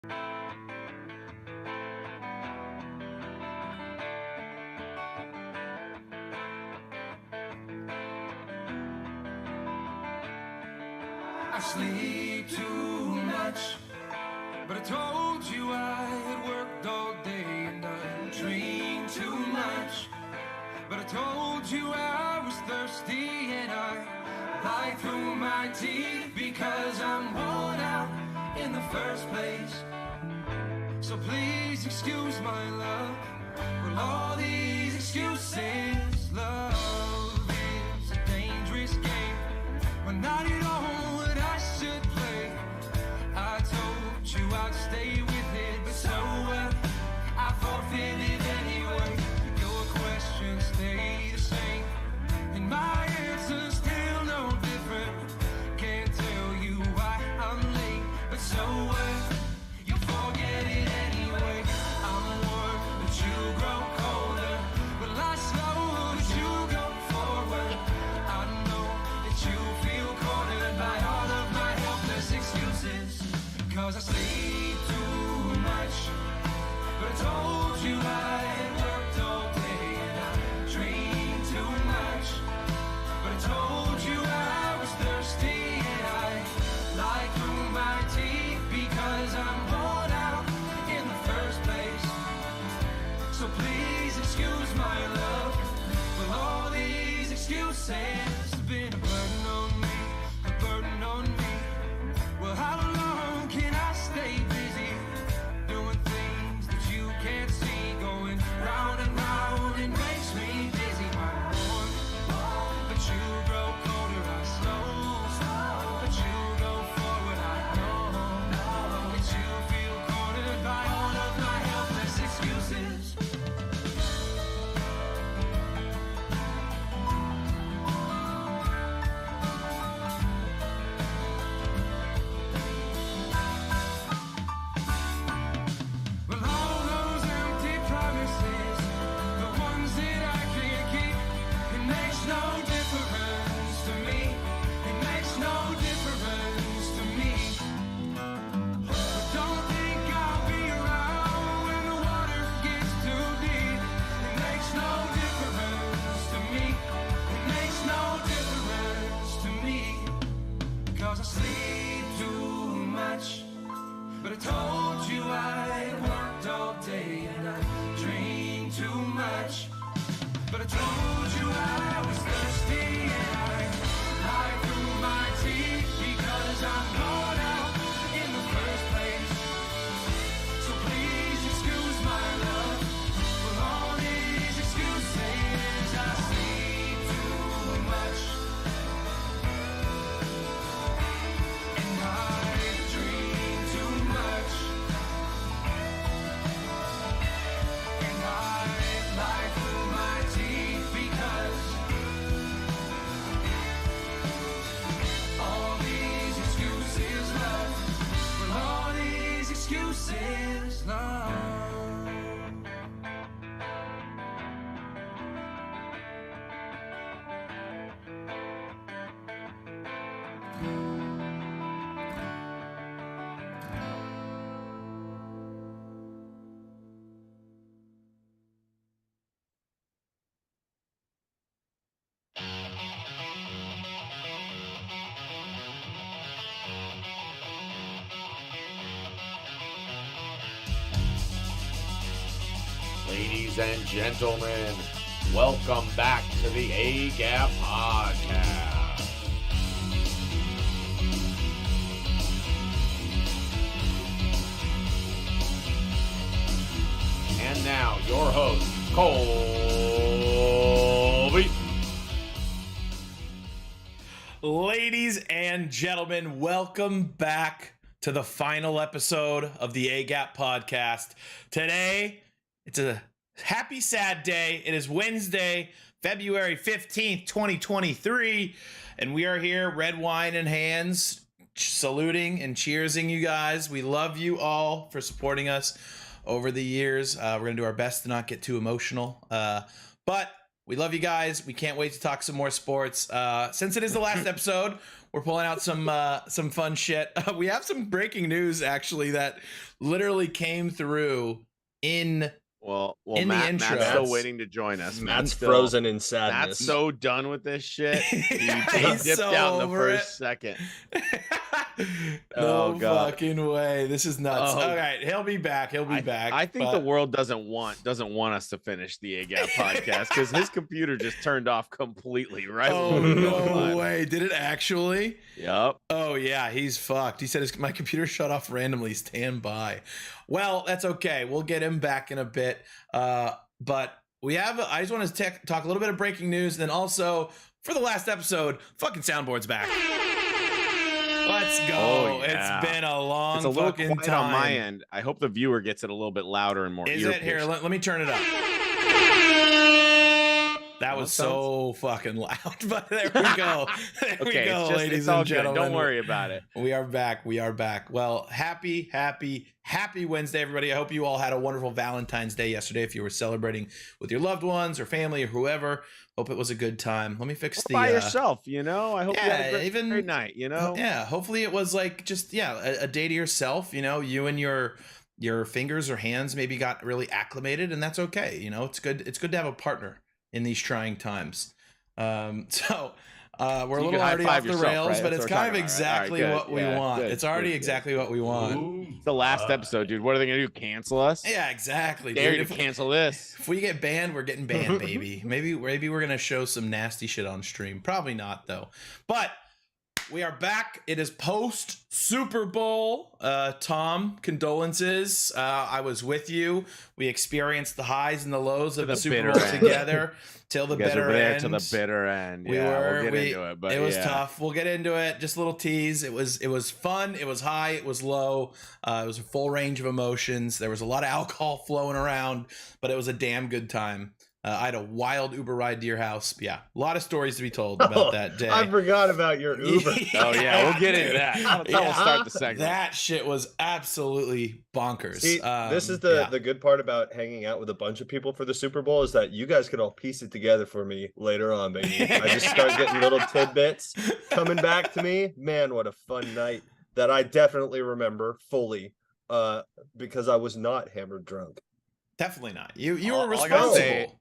I sleep too much, but I told you I had worked all day, and I dreamed too much, but I told you I was thirsty, and I lied through my teeth because I'm worn out in the first place. So please excuse my love with all these excuses. Love is a dangerous game, but not at all what I should play. I told you I'd stay with it, but so what? I forfeited anyway. Your questions stay the same, and my answer's still no different. Can't tell you why I'm late, but so what? You forget it anyway. I'm warm, but you grow colder. Well, I slow, but you go forward. I know that you feel cornered by all of my helpless excuses. Cause I sleep too much, but I told you I had worked all day, and I dreamed too much, but I told you I was thirsty, and I lied through my teeth because I'm worn out in the first place. So please excuse my love for all these excuses. Have been a burden on me, a burden on me. Well, how long can I stay busy doing things that you can't see? Going round and round, it makes me dizzy. I'm warm, but you grow colder. I slow, but you go forward. I know that you feel cornered by all of my helpless excuses. Well, all those empty promises, the ones that I can't keep, it makes no difference to me. It makes no difference to me. But don't think I'll be around when the water gets too deep. It makes no difference to me. It makes no difference to me. Cause I sleep too much, but I told you I worked all day, and I dreamed too much, but I told you I was thirsty, and I lied through my teeth because I'm worn out in the first place. So please excuse my love for all these excuses. I sleep too much, and I dream too much, and I lie through my teeth because all these excuses, love, well, all these excuses, love. Ladies and gentlemen, welcome back to the A-Gap Podcast. And now, your host, Colby. Ladies and gentlemen, welcome back to the final episode of the A-Gap Podcast. Today, it's a happy, sad day. It is Wednesday, February 15th, 2023, and we are here, red wine in hands, saluting and cheersing you guys. We love you all for supporting us over the years. We're going to do our best to not get too emotional, but we love you guys. We can't wait to talk some more sports. Since it is the last episode, We're pulling out some fun shit. We have some breaking news actually that literally came through in Well, in the intro. Matt's still waiting to join us. Matt's still frozen in sadness. Matt's so done with this shit. He He's dipped so out in the over first it. second. No Oh, God. fucking way. This is nuts. Oh. All right, he'll be back. He'll be back. I think but- the world doesn't want us to finish the A-Gap podcast because his computer just turned off completely right Oh when we were going no live. way! Did it actually? Yep. Oh yeah, he's fucked. He said my computer shut off randomly. Stand by. Well, that's okay. We'll get him back in a bit. But we have. I just want to talk a little bit of breaking news, and then also for the last episode, fucking soundboard's back. Let's go. Oh, yeah. It's been a long It's a little fucking quiet time. on my end. I hope the viewer gets it a little bit louder and more. Is it here? ear-piercing. Let me turn it up. That was so fucking loud, but there we go. There we Okay, go, it's ladies it's all and good. gentlemen. Don't worry about it. We are back. We are back. Well, happy Wednesday, everybody. I hope you all had a wonderful Valentine's Day yesterday. If you were celebrating with your loved ones or family or whoever, hope it was a good time. Let me fix the By yourself, you know. I hope you had a even- great night. You know. Yeah, hopefully it was like just a day to yourself. You know, you and your fingers or hands maybe got really acclimated, and that's okay. You know, it's good. It's good to have a partner in these trying times. So we're a you little can already off high-five the yourself, rails, right? but That's it's what we're kind of talking about, right? exactly All right, what good. we Yeah, want. good, It's already good, exactly what we want. It's the last episode, dude. What are they gonna do? Cancel us? Yeah, exactly. Dare Dude. you to cancel this? If we get banned, we're getting banned, baby. Maybe we're gonna show some nasty shit on stream. Probably not though. But we are back. It is post Super Bowl. Tom, condolences. I was with you. We experienced the highs and the lows of To the the Super bitter Bowl end. together till the You guys bitter were there end. to the bitter end. We Yeah, were. we'll get into it, but it was yeah. tough. We'll get into it. Just a little tease. It was fun. It was high. It was low. It was a full range of emotions. There was a lot of alcohol flowing around, but it was a damn good time. I had a wild Uber ride to your house. Yeah, a lot of stories to be told about that day. I forgot about your Uber. Oh yeah, we'll get into that. That's how we'll start the segment. That shit was absolutely bonkers. See, this is the good part about hanging out with a bunch of people for the Super Bowl is that you guys can all piece it together for me later on, baby. I just start getting little tidbits coming back to me. Man, what a fun night that I definitely remember fully because I was not hammered drunk. Definitely not. You All- were all I gotta responsible. say-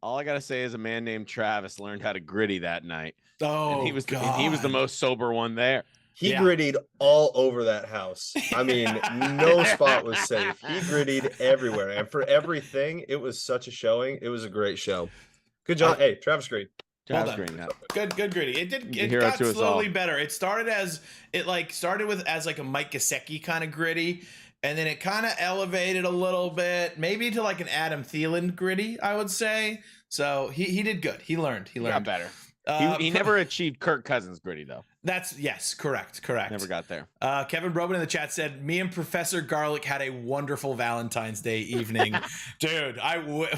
All I gotta say is a man named Travis learned how to gritty that night, Oh, and he was God. the most sober one there. He Yeah. grittied all over that house. I mean, no spot was safe. He grittied everywhere. And for everything, it was such a showing. It was a great show. Good job. Hey, Travis Green. Well Travis done. Green. Good gritty. It did. He's a It hero got to us slowly all. better. It started as a Mike Gesicki kind of gritty, and then it kind of elevated a little bit, maybe to like an Adam Thielen gritty, I would say. So he did good. He learned. He He got learned better. Uh, He never achieved Kirk Cousins gritty though. That's yes, correct. Never got there. Kevin Broman in the chat said, "Me and Professor Garlic had a wonderful Valentine's Day evening." Dude,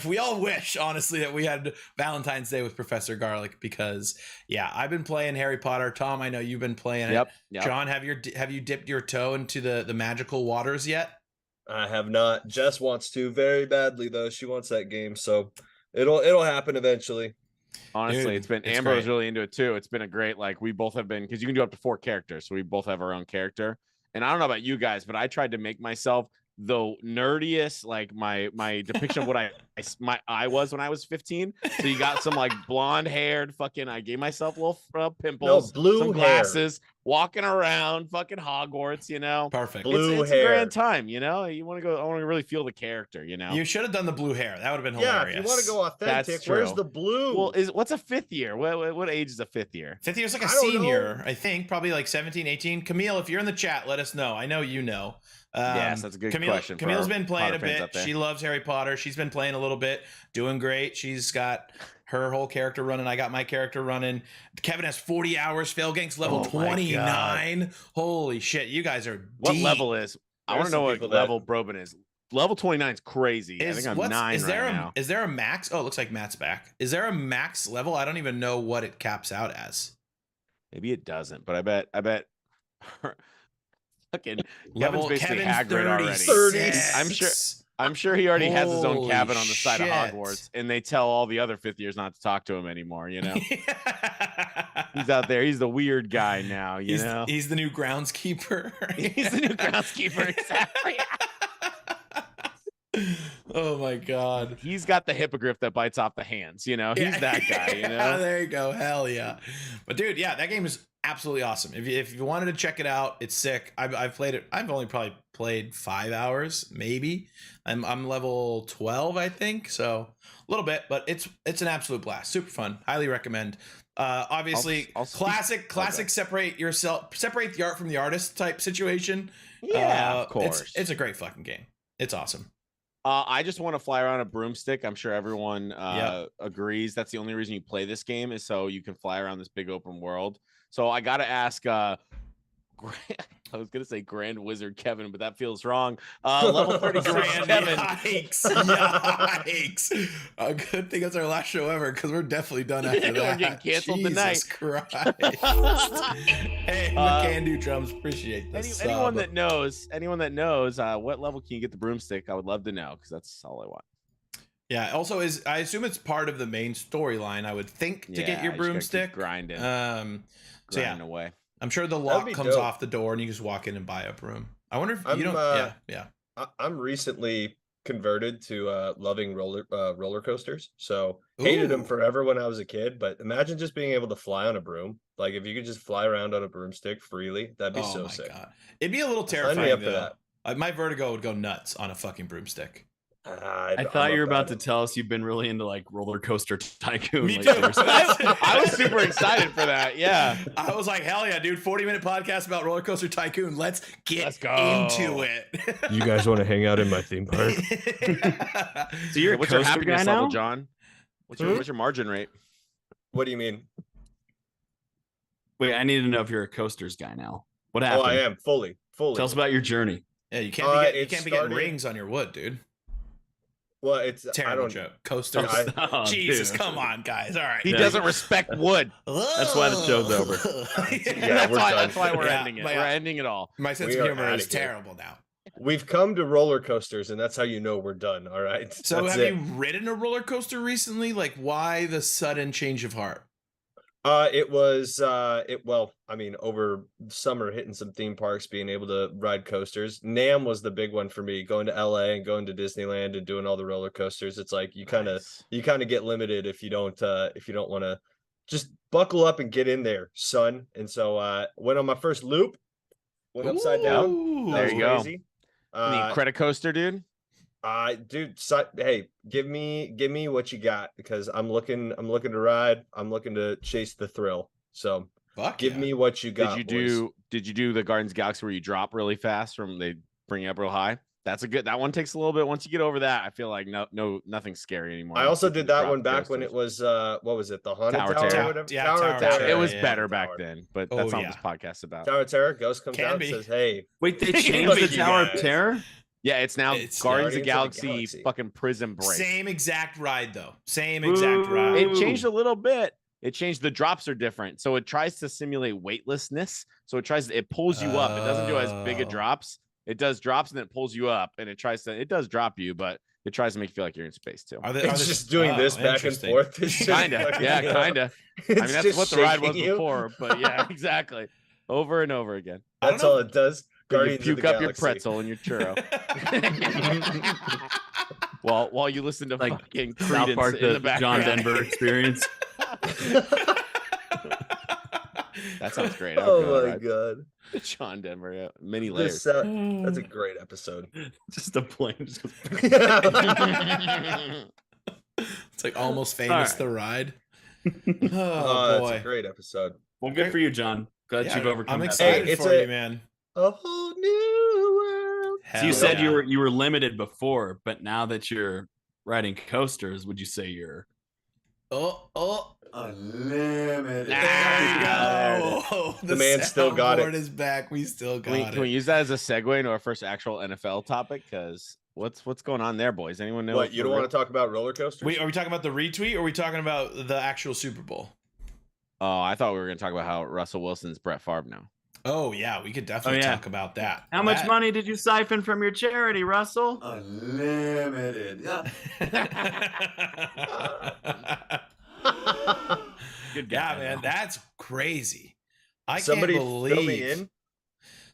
we all wish, honestly, that we had Valentine's Day with Professor Garlic because, yeah, I've been playing Harry Potter. Tom, I know you've been playing it. Yep. John, have you dipped your toe into the magical waters yet? I have not. Jess wants to very badly though. She wants that game, so it'll happen eventually. Honestly, Dude, it's been it's Amber's great. really into it too. It's been a great we both have been because you can do up to 4 characters, so we both have our own character. And I don't know about you guys, but I tried to make myself the nerdiest, like my depiction of what I was when I was 15. So you got some like blonde haired fucking. I gave myself little pimples, blue some hair. glasses, walking around fucking Hogwarts. You know, Perfect. Blue it's hair. a grand time. You know, you want to go. I want to really feel the character. You know. You should have done the blue hair. That would have been Yeah, hilarious. if you want to go authentic, That's where's true. the blue? Well, what's a 5th year? What age is a 5th year? 5th year's like a I don't senior, I think, probably like 17, 18. Camille, if you're in the chat, let us know. I know you know. Yes, that's a good question for Camille's our been playing Potter a fans bit. out there. She loves Harry Potter. She's been playing a little bit, doing great. She's got her whole character running. I got my character running. Kevin has 40 hours. Failgank's level Oh my 29. Holy shit, you guys are What deep. level is? I want There's to know some what people that- level Broban is. Level 29 is crazy. I think I'm 9 is there right now. is there a max? Oh, it looks like Matt's back. Is there a max level? I don't even know what it caps out as. Maybe it doesn't, but I bet. Fucking Level Kevin's basically Kevin's Hagrid already. 30. I'm sure. I'm sure he already has his own Holy cabin on the side of shit. Hogwarts, and they tell all the other fifth years not to talk to him anymore. You know, he's out there. He's the weird guy now. You know, he's the new groundskeeper. he's the new groundskeeper. Exactly. Oh my god. He's got the hippogriff that bites off the hands. You know, he's that guy. You know, There you go. Hell yeah. But dude, yeah, that game is absolutely awesome. If you wanted to check it out, it's sick. I've played it. I've only probably played 5 hours, maybe. I'm level 12, I think. So a little bit, but it's an absolute blast. Super fun. Highly recommend. Obviously, I'll speak- classic. Separate the art from the artist type situation. Yeah, of course. It's a great fucking game. It's awesome. I just want to fly around a broomstick. I'm sure everyone Yep. agrees. That's the only reason you play this game is so you can fly around this big open world. So I got to ask, I was going to say Grand Wizard Kevin, but that feels wrong. Level 36 Grand Kevin. Yikes. A good thing it's our last show ever because we're definitely done after We're that. getting canceled Jesus tonight. Christ. Hey, Can Do Drums, appreciate this. Anyone that knows, what level can you get the broomstick? I would love to know because that's all I want. Yeah, also I assume it's part of the main storyline, I would think, to get your you just gotta keep broomstick. grinding, So yeah, grinding away. I'm sure the That'd lock be comes dope. off the door and you just walk in and buy a broom. I wonder if you I'm, don't. Yeah. I'm recently converted to loving roller coasters. So hated them Ooh. forever when I was a kid, but imagine just being able to fly on a broom. Like if you could just fly around on a broomstick freely, that'd be Oh so my sick. god, it'd be a little Sign me terrifying up for though. that. My vertigo would go nuts on a fucking broomstick. I thought you were about to tell us you've been really into like Roller Coaster Tycoon. Me lately too. or something. I was super excited for that. Yeah. I was like, hell yeah, dude! 40-minute podcast about Roller Coaster Tycoon. Let's Let's go. into it. You guys want to hang out in my theme park? So you're a What's your coaster happiness guy level, now? John? What's your margin rate? What do you mean? Wait, I need to know if you're a coasters guy now. What Oh, happened? I am fully. Tell us about your journey. Yeah, you can't It be getting started- rings on your wood, dude. Well, it's I Terrible don't joke. Coasters. I- Oh, Jesus, dude. come on, guys. All right. He Yeah. doesn't respect wood. That's why the show's over. Yeah, we're done. That's why we're Yeah, ending it. my- We're ending it all. My sense We of are humor outta is here. terrible now. We've come to roller coasters, and that's how you know we're done. All right. So That's have it. you ridden a roller coaster recently? Like, why the sudden change of heart? It was I mean, over summer hitting some theme parks, being able to ride coasters. NAMM was the big one for me, going to LA and going to Disneyland and doing all the roller coasters. It's like you kind of get limited if you don't want to just buckle up and get in there, son. And so went on my first loop, went upside down. Ooh. That There was you go. crazy. Need credit coaster, dude. Dude, hey, give me what you got because I'm looking to ride. I'm looking to chase the thrill. So Fuck give yeah. me what you got. Did boys. you do the Guardians of the Galaxy where you drop really fast from they bring you up real high? That one takes a little bit. Once you get over that, I feel like nothing's scary anymore. I also did that Drop one back when coasters. it was what was it, the Haunted Tower Tower, Terror. or whatever? Yeah, Tower Tower of Terror. Terror. It was Yeah, better Tower. back then, but Oh, that's not yeah. what this podcast's about. Tower of Terror. Ghost comes Can out be. and says, "Hey, Wait, they Look changed at the you Tower of guys. Terror? Yeah, it's now It's Guardians of the Guardians of the Galaxy Galaxy. fucking Prison Break. Same exact ride though. Same exact Ooh. ride. It changed a little bit. It changed. The drops are different, so it tries to simulate weightlessness. So it pulls you up. It doesn't do as big a Oh. drops. It does drops and then it pulls you up, and it does drop you, but it tries to make you feel like you're in space too. it's just doing this back and interesting. forth." It's just Kinda, fucking, yeah, you know, kinda. I it's mean, that's just what the ride was shaking you. before, but yeah, exactly, over and over again. I don't That's know. all it does. You Guardians of puke the up your Galaxy. pretzel and your churro while you listen to Like fucking South Credence Park, in the the background. John Denver experience. That sounds great. I would Oh go on my that god, ride. John Denver, yeah, many this, layers. that's a great episode. Just a plane. Just goes- It's like almost famous All the ride. Oh, Oh, that's a boy. great episode. Well, good for you, John. Glad Yeah, you've overcome I'm that. excited Hey, it's for a- you, man. A whole new world. So Hell you said yeah. you were limited before, but now that you're riding coasters, would you say you're Oh, Unlimited. there we go. Oh, The man still got it. soundboard is back. We still got Can we it. use that as a segue into our first actual NFL topic? Because what's going on there, boys? Anyone know? What, you don't want to talk about roller coasters? Wait, are we talking about the retweet or are we talking about the actual Super Bowl? Oh, I thought we were going to talk about how Russell Wilson's Brett Favre now. Oh yeah, we could definitely yeah. talk about that. How much That- money did you siphon from your charity, Russell? Unlimited. Yeah. Good Yeah, guy, man, though. that's crazy. I Somebody can't fill me believe. in.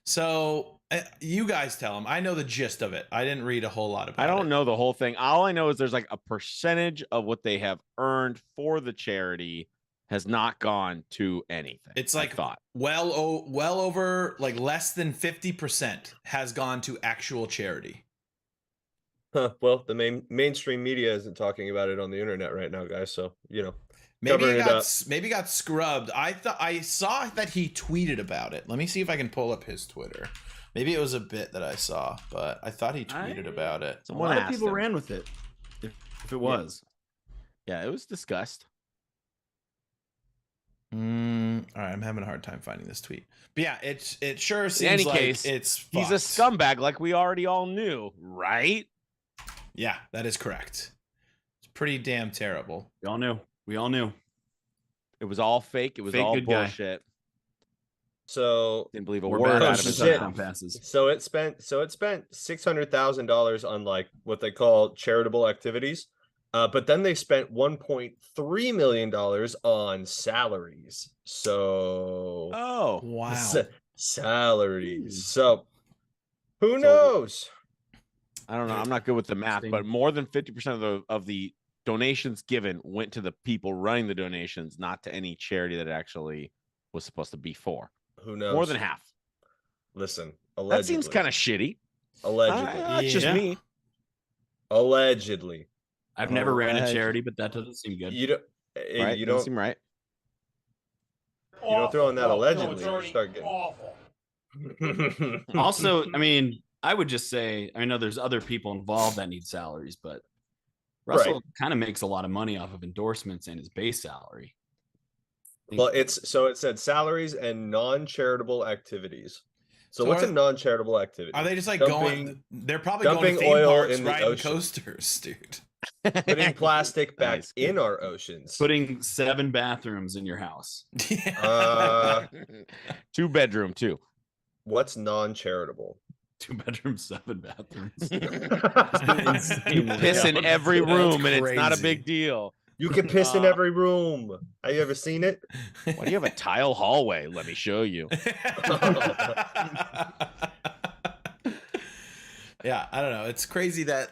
So you guys tell him. I know the gist of it. I didn't read a whole lot about I it. don't know the whole thing. All I know is there's like a percentage of what they have earned for the charity has not gone to anything. It's I like thought. well over like less than 50% has gone to actual charity. Huh, well, the mainstream media isn't talking about it on the internet right now, guys. So Maybe Covering it it got up. maybe got scrubbed. I saw that he tweeted about it. Let me see if I can pull up his Twitter. Maybe it was a bit that I saw, but I thought he tweeted about it. A Someone lot of asked people him. ran with it. If it was. Yeah, it was discussed. All right, I'm having a hard time finding this tweet. But yeah, it sure seems any like case, it's He's a fucked. scumbag, like we already all knew, right? Yeah, that is correct. It's pretty damn terrible. We all knew. We all knew. It was all fake. It was Fake all good guy. bullshit. So Didn't believe a We're word bad out at of his shit. mouth. passes. So it spent $600,000 on like what they call charitable activities, but then they spent $1.3 million on salaries. So Oh, Wow. salaries. So who So- knows? I don't know. I'm not good with the math, but Interesting. more than 50% of the donations given went to the people running the donations, not to any charity that it actually was supposed to be for. Who knows? More than half. Listen, That seems kind of shitty. allegedly. That's just Yeah. me. Allegedly. I've never ran a Alleged. charity, but that doesn't seem good. You don't. Right? You Doesn't don't. seem right. You don't throw in that allegedly. You start getting. Also, I mean, I would just say I know there's other people involved that need salaries, but Russell kind of makes a lot of money off of endorsements and his base salary. Well, it said salaries and non-charitable activities. So So what's are- a non-charitable activity? Are they just like Dumping- going? They're probably going to dumping theme oil parks, in the riding ocean. coasters, dude. Putting plastic back Nice. in our oceans? Putting 7 bathrooms in your house. Uh, 2-bedroom too. What's non-charitable? 2 bedrooms, 7 bathrooms. You piss in every That's room and it's not a crazy. big deal. You can piss in every room. Have you ever seen it? Why do you have a tile hallway? Let me show you. Yeah, I don't know. It's crazy that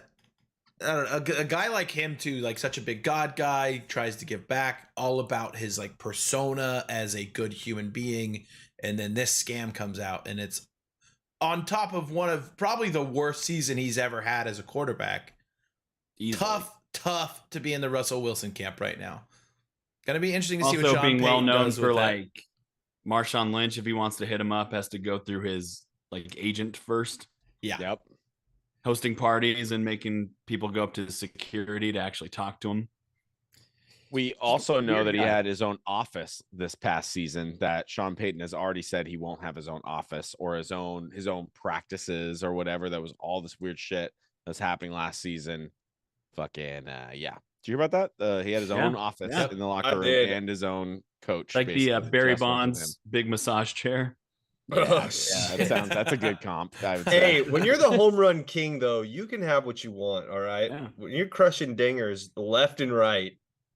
I don't know a guy like him too, like such a big God guy, tries to give back, all about his like persona as a good human being, and then this scam comes out, and it's on top of one of probably the worst season he's ever had as a quarterback. Easily. Tough to be in the Russell Wilson camp right now. Gonna be interesting to see what Also Sean being well Payton known does for with that. like Marshawn Lynch, if he wants to hit him up, has to go through his like agent first, Yeah. Yep. hosting parties and making people go up to security to actually talk to him. We also know weird that he guy. had his own office this past season, that Sean Payton has already said he won't have his own office or his own practices or whatever. That was all this weird shit that's happening last season. Fucking yeah. Did you hear about that? He had his own office yeah. in the locker I room did. and his own coach. Like the basically, Barry just working with Bonds big massage chair. him. Oh, Yeah, that's a good comp. I would say. Hey, when you're the home run king, though, you can have what you want. All right. Yeah. When you're crushing dingers left and right,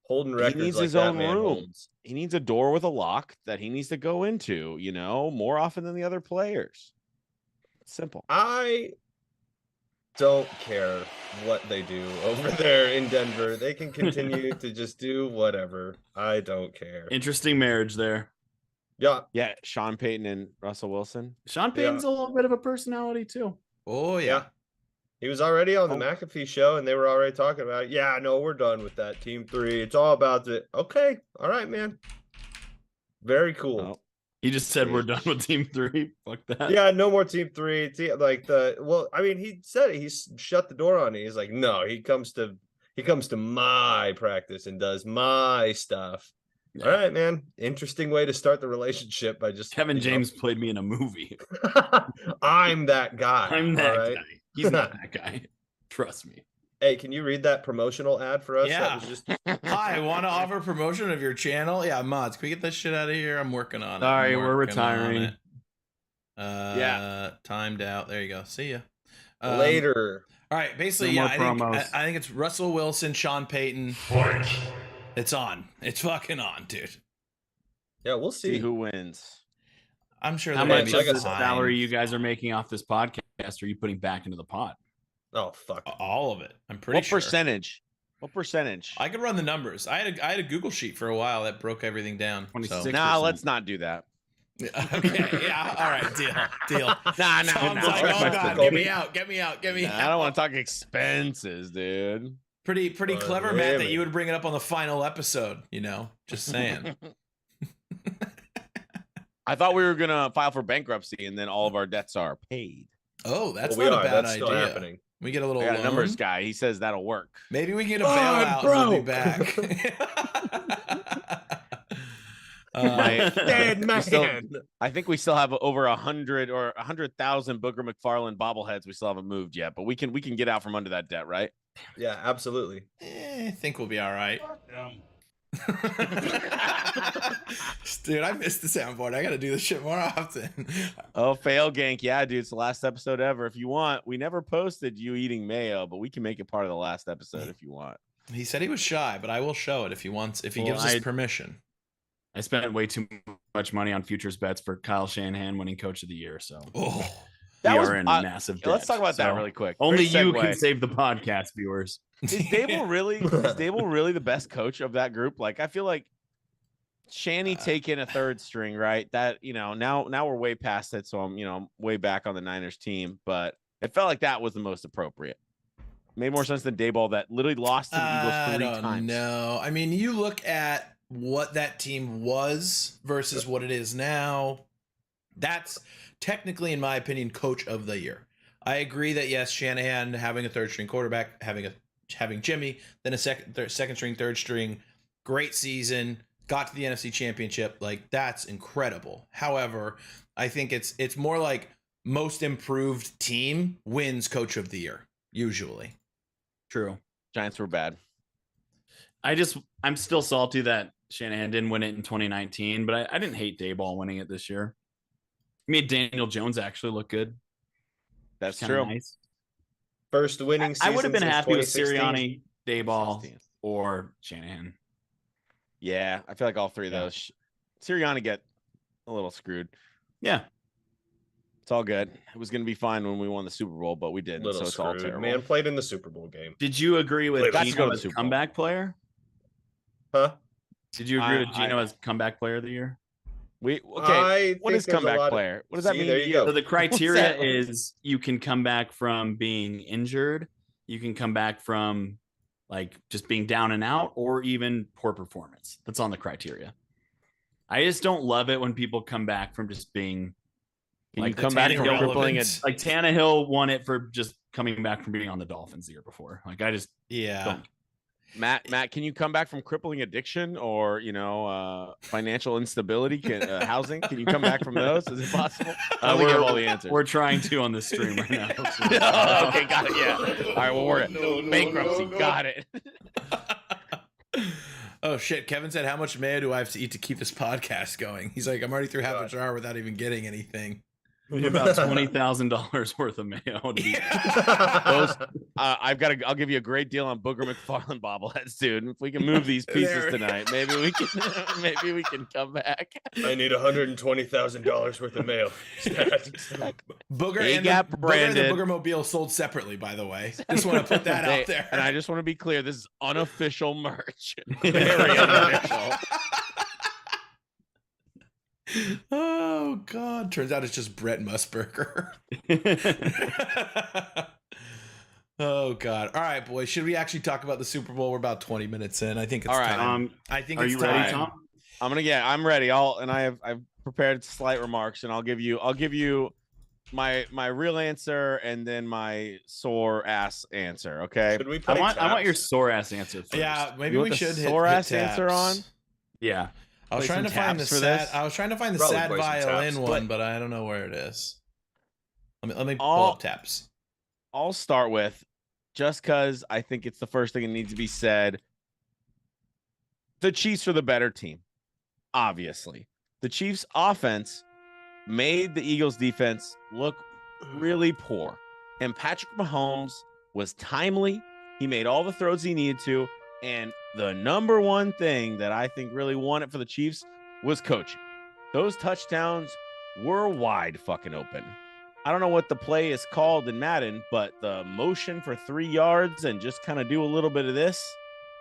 holding records needs like his that own man room. holds. He needs a door with a lock that he needs to go into, more often than the other players. Simple. I don't care what they do over there in Denver. They can continue to just do whatever. I don't care. Interesting marriage there. Yeah. Yeah, Sean Payton and Russell Wilson. Sean Payton's a little bit of a personality too. Oh Yeah. yeah. He was already on the Oh. McAfee show and they were already talking about it. Yeah, no, we're done with that team 3. It's all about the okay. All right, man. Very cool. Oh, He just said we're done with Team 3. Fuck that. Yeah, no more team 3. He said it. He's shut the door on it. He's like, no, he comes to my practice and does my stuff. Yeah. All right, man. Interesting way to start the relationship by just Kevin you know, James played me in a movie. I'm that guy. I'm that all right? guy. He's not that guy. Trust me. Hey, can you read that promotional ad for us? Yeah. That was just Hi, want to offer promotion of your channel? Yeah, mods, can we get this shit out of here? I'm working on it. Sorry, I'm we're working on retiring. it. Timed out. There you go. See ya. Later. All right. Basically, No yeah. more promos. I think it's Russell Wilson, Sean Payton. It's on. It's fucking on, dude. Yeah, we'll See see. who wins. I'm sure. How they're much gonna of be the fine. salary you guys are making off this podcast are you putting back into the pot? Oh fuck. All of it. I'm pretty What sure. percentage? What percentage? I could run the numbers. I had a Google sheet for a while that broke everything down. 26. So. Nah, let's not do that. Okay. Yeah. All right. Deal. Nah, Tom's like, That's oh my god, fault. get me out. I don't want to talk expenses, dude. Pretty clever, Matt, that Unlimited. you would bring it up on the final episode. Just saying. I thought we were gonna file for bankruptcy and then all of our debts are paid. Oh, that's Well, we not are. a bad That's idea. still happening. We get a little I got a loan. numbers guy. He says that'll work. Maybe we can get a Oh, I'm bailout and we'll be broke. back. Dead we still- man. I think we still have over 100 or 100,000 Booker McFarland bobbleheads. We still haven't moved yet, but we can get out from under that debt, right? Yeah, absolutely. I think we'll be all right. Dude, I missed the soundboard. I got to do this shit more often. Oh, fail gank. Yeah, dude, it's the last episode ever. If you want, we never posted you eating mayo, but we can make it part of the last episode if you want. He said he was shy, but I will show it if he wants. If he Well, gives us permission. I spent way too much money on futures bets for Kyle Shanahan winning Coach of the Year, so Oh, That we was- are in massive debt. Let's talk about that So really quick. Only Great you segue. can save the podcast, viewers. Is Dable really the best coach of that group? Like, I feel like Shanny taking a third string, right? That now we're way past it, so I'm way back on the Niners team, but it felt like that was the most appropriate. Made more sense than Dayball that literally lost to the Eagles 3 times. No, I mean, you look at what that team was versus what it is now. That's technically, in my opinion, Coach of the Year. I agree that yes, Shanahan having a third string quarterback, having Jimmy, then a second string, third string, great season, got to the NFC Championship, like that's incredible. However, I think it's more like most improved team wins Coach of the Year usually. True. Giants were bad. I'm still salty that Shanahan didn't win it in 2019, but I didn't hate Dayball winning it this year. He made Daniel Jones actually look good. That's Kinda true. Nice. First winning season. I would have been since happy with 2016. Sirianni, Dayball, or Shanahan. Yeah, I feel like all three of Yeah. those. Sirianni get a little screwed. Yeah. It's all good. It was going to be fine when we won the Super Bowl, but we didn't, Little so it's all screwed. terrible. Man played in the Super Bowl game. Did you agree with Got to go Gino to the as Super Bowl. comeback player? Huh? Did you agree with Gino I- as comeback player of the year? Okay, I what think is there's a comeback lot of- player? What does that See, mean there to you you? go. So the criteria that? is you can come back from being injured, you can come back from like just being down and out, or even poor performance. That's on the criteria. I just don't love it when people come back from just being Can like you come back Tannehill from crippling a relevant. like Tannehill won it for just coming back from being on the Dolphins the year before. Like I just Yeah. don't. Matt, can you come back from crippling addiction or financial instability? Housing? Can you come back from those? Is it possible? I don't think you have all the answers. We're trying to on this stream right now. Oh, okay, got it. Yeah. All right, well, we're bankruptcy. Got it. Oh shit! Kevin said, "How much mayo do I have to eat to keep this podcast going?" He's like, "I'm already through half a jar without even getting anything." About $20,000 worth of mayo. to be- Those, I'll give you a great deal on Booger McFarland bobbleheads, dude. If we can move these pieces There. tonight, maybe we can come back. I need $120,000 worth of mail. Booger They and got the branded. Booger Mobile sold separately, by the way. Just want to put that out there. And I just want to be clear: this is unofficial merch. Very unofficial. Oh God! Turns out it's just Brett Musburger. Oh God! All right, boys. Should we actually talk about the Super Bowl? We're about 20 minutes in. I think it's All right, time. I think Are it's you time. ready, Tom? I'm ready. I've prepared slight remarks, and I'll give you my real answer and then my sore ass answer. Okay. Should we play I want your taps? sore ass answer first. Yeah, maybe You we want the should sore hit ass answer taps. on? Yeah. I was Play trying to some find the taps for sad. this? I was trying to find the Probably sad play some violin taps. one, but I don't know where it is. Let me pull All- up taps. I'll start with, just because I think it's the first thing that needs to be said. The Chiefs are the better team, obviously. The Chiefs' offense made the Eagles defense look really poor. And Patrick Mahomes was timely. He made all the throws he needed to. And the number one thing that I think really won it for the Chiefs was coaching. Those touchdowns were wide fucking open. I don't know what the play is called in Madden, but the motion for 3 yards and just kind of do a little bit of this,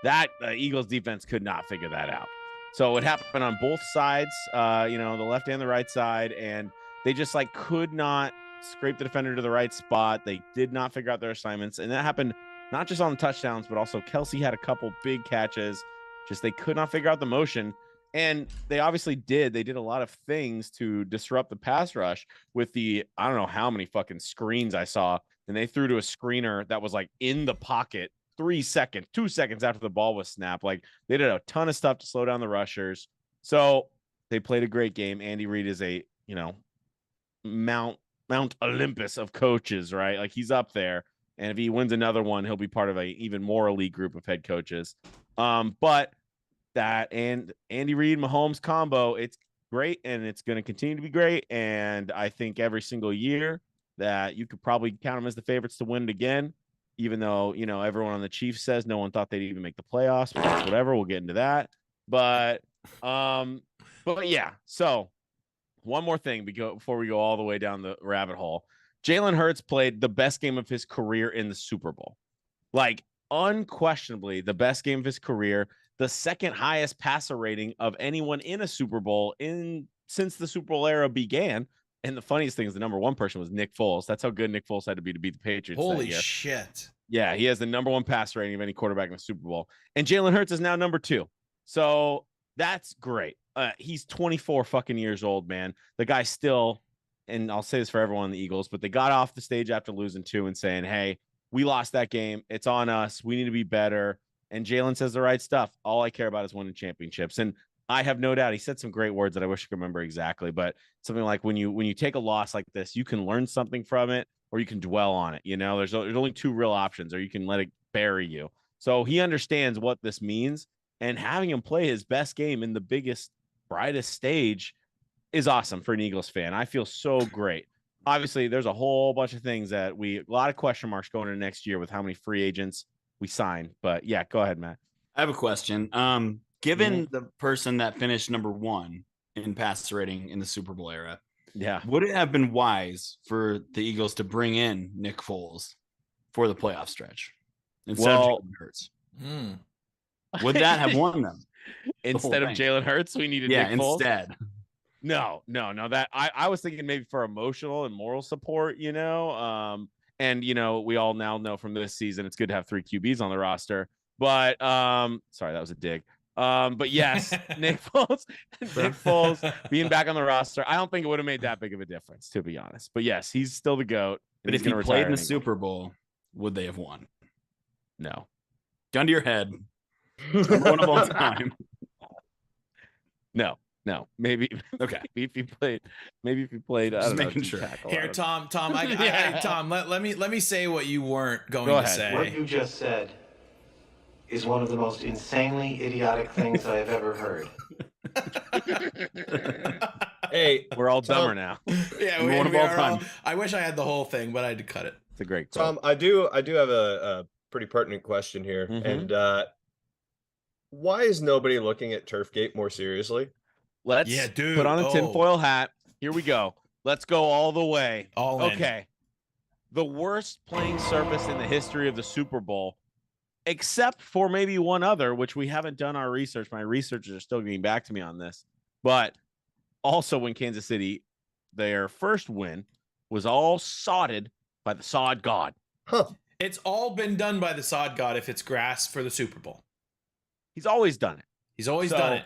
that Eagles defense could not figure that out. So it happened on both sides, the left and the right side, and they just like could not scrape the defender to the right spot. They did not figure out their assignments, and that happened not just on the touchdowns, but also Kelsey had a couple big catches. Just they could not figure out the motion. And they obviously did. They did a lot of things to disrupt the pass rush with the, I don't know how many fucking screens I saw. And they threw to a screener that was like in the pocket 2 seconds after the ball was snapped. Like they did a ton of stuff to slow down the rushers. So they played a great game. Andy Reid is a, Mount Olympus of coaches, right? Like he's up there. And if he wins another one, he'll be part of a even more elite group of head coaches. But that and Andy Reid Mahomes combo, it's great and it's going to continue to be great. And I think every single year that you could probably count them as the favorites to win it again, even though, everyone on the Chiefs says no one thought they'd even make the playoffs, but that's whatever. We'll get into that. But yeah. So one more thing before we go all the way down the rabbit hole. Jalen Hurts played the best game of his career in the Super Bowl. Like unquestionably the best game of his career, the second highest passer rating of anyone in a Super Bowl since the Super Bowl era began. And the funniest thing is the number one person was Nick Foles. That's how good Nick Foles had to be to beat the Patriots. Holy shit. Yeah, he has the number one passer rating of any quarterback in the Super Bowl. And Jalen Hurts is now number 2. So that's great. He's 24 fucking years old, man. The guy still, and I'll say this for everyone in the Eagles, but they got off the stage after losing 2 and saying, hey, we lost that game. It's on us. We need to be better. And Jalen says the right stuff. All I care about is winning championships. And I have no doubt he said some great words that I wish I could remember exactly, but something like when you take a loss like this, you can learn something from it or you can dwell on it. There's only 2 real options, or you can let it bury you. So he understands what this means, and having him play his best game in the biggest, brightest stage is awesome for an Eagles fan. I feel so great. Obviously, there's a whole bunch of things a lot of question marks going into next year with how many free agents we signed. But yeah, go ahead, Matt. I have a question. Given the person that finished number 1 in passer rating in the Super Bowl era, would it have been wise for the Eagles to bring in Nick Foles for the playoff stretch instead of Jalen Hurts? Would that have won them? Instead of Jalen Hurts, we needed Nick Foles? Instead. No. That I was thinking maybe for emotional and moral support, and we all now know from this season it's good to have 3 QBs on the roster. But sorry, that was a dig. But yes, Nick Foles being back on the roster, I don't think it would have made that big of a difference, to be honest. But yes, he's still the GOAT. But if he played in the Super Bowl, would they have won? No. Gun to your head. Number 1 of all time. No. Maybe. Okay. Maybe if he played. Just making sure. Here, Tom. Tom, let me say what you weren't going to say. What you just said is one of the most insanely idiotic things I have ever heard. Hey, we're all dumber now. Yeah, we are all, I wish I had the whole thing, but I had to cut it. It's a great quote. Tom, I do have a pretty pertinent question here. And why is nobody looking at Turfgate more seriously? Let's put on a tinfoil hat. Here we go. Let's go all the way. All in. Okay. The worst playing surface in the history of the Super Bowl, except for maybe one other, which we haven't done our research. My researchers are still getting back to me on this. But also when Kansas City, their first win was all sodded by the sod god. Huh. It's all been done by the sod god if it's grass for the Super Bowl. He's always done it. He's always done it.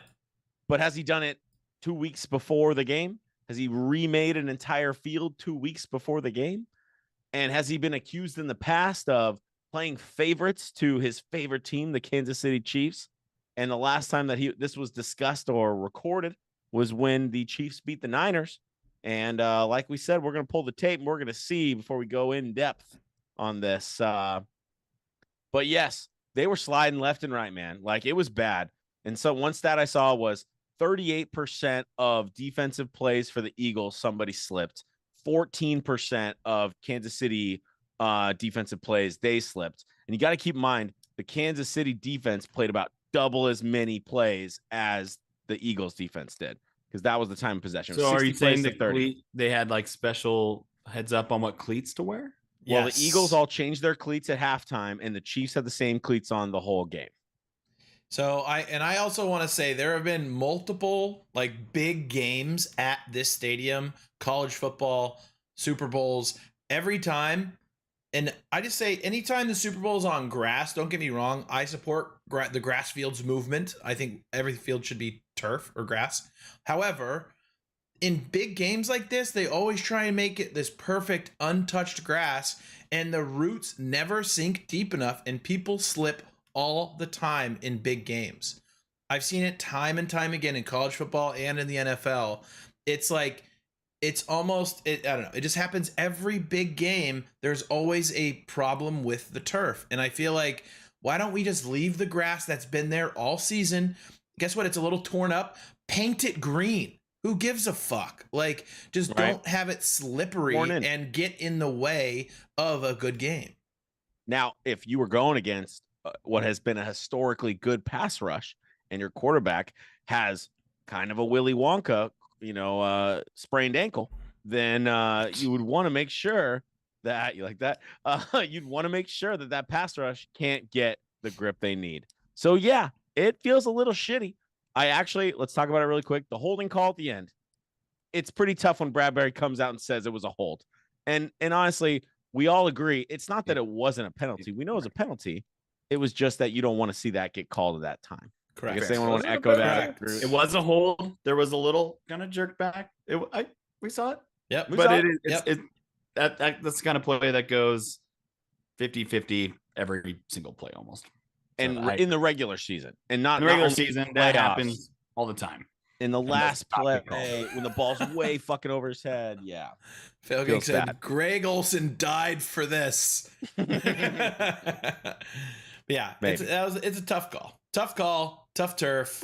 But has he done it 2 weeks before the game? Has he remade an entire field 2 weeks before the game? And has he been accused in the past of playing favorites to his favorite team, the Kansas City Chiefs? And the last time that this was discussed or recorded was when the Chiefs beat the Niners. And like we said, we're going to pull the tape and we're going to see before we go in depth on this. But yes, they were sliding left and right, man. Like it was bad. And so one stat I saw was 38% of defensive plays for the Eagles, somebody slipped. 14% of Kansas City defensive plays, they slipped. And you got to keep in mind, the Kansas City defense played about double as many plays as the Eagles defense did, because that was the time of possession. So are you saying that they had like special heads up on what cleats to wear? Well, the Eagles all changed their cleats at halftime, and the Chiefs had the same cleats on the whole game. So I also want to say there have been multiple like big games at this stadium, college football, Super Bowls, every time. And I just say anytime the Super Bowl is on grass, don't get me wrong, I support the grass fields movement. I think every field should be turf or grass. However, in big games like this, they always try and make it this perfect untouched grass, and the roots never sink deep enough, and people slip all the time in big games. I've seen it time and time again in college football and in the NFL. It's like, it's almost, I don't know, it just happens every big game. There's always a problem with the turf. And I feel like, why don't we just leave the grass that's been there all season? Guess what? It's a little torn up. Paint it green. Who gives a fuck? Like, just don't have it slippery and get in the way of a good game. Now, if you were going against what has been a historically good pass rush, and your quarterback has kind of a Willy Wonka, sprained ankle, then you would want to make sure that you'd want to make sure that pass rush can't get the grip they need. So yeah, it feels a little shitty. Let's talk about it really quick. The holding call at the end. It's pretty tough when Bradbury comes out and says it was a hold. And honestly, we all agree it's not that it wasn't a penalty. We know it was a penalty. It was just that you don't want to see that get called at that time. Correct. I guess anyone want to echo that? It was a hold. There was a little kind of jerk back. We saw it. Yep. But that's the kind of play that goes 50-50 every single play almost. And in the regular season, and not in the regular not season, that happens all the time. In the last play, when the ball's way fucking over his head, yeah. Phil said, "Greg Olsen died for this." Yeah, it's a tough call. Tough call. Tough turf.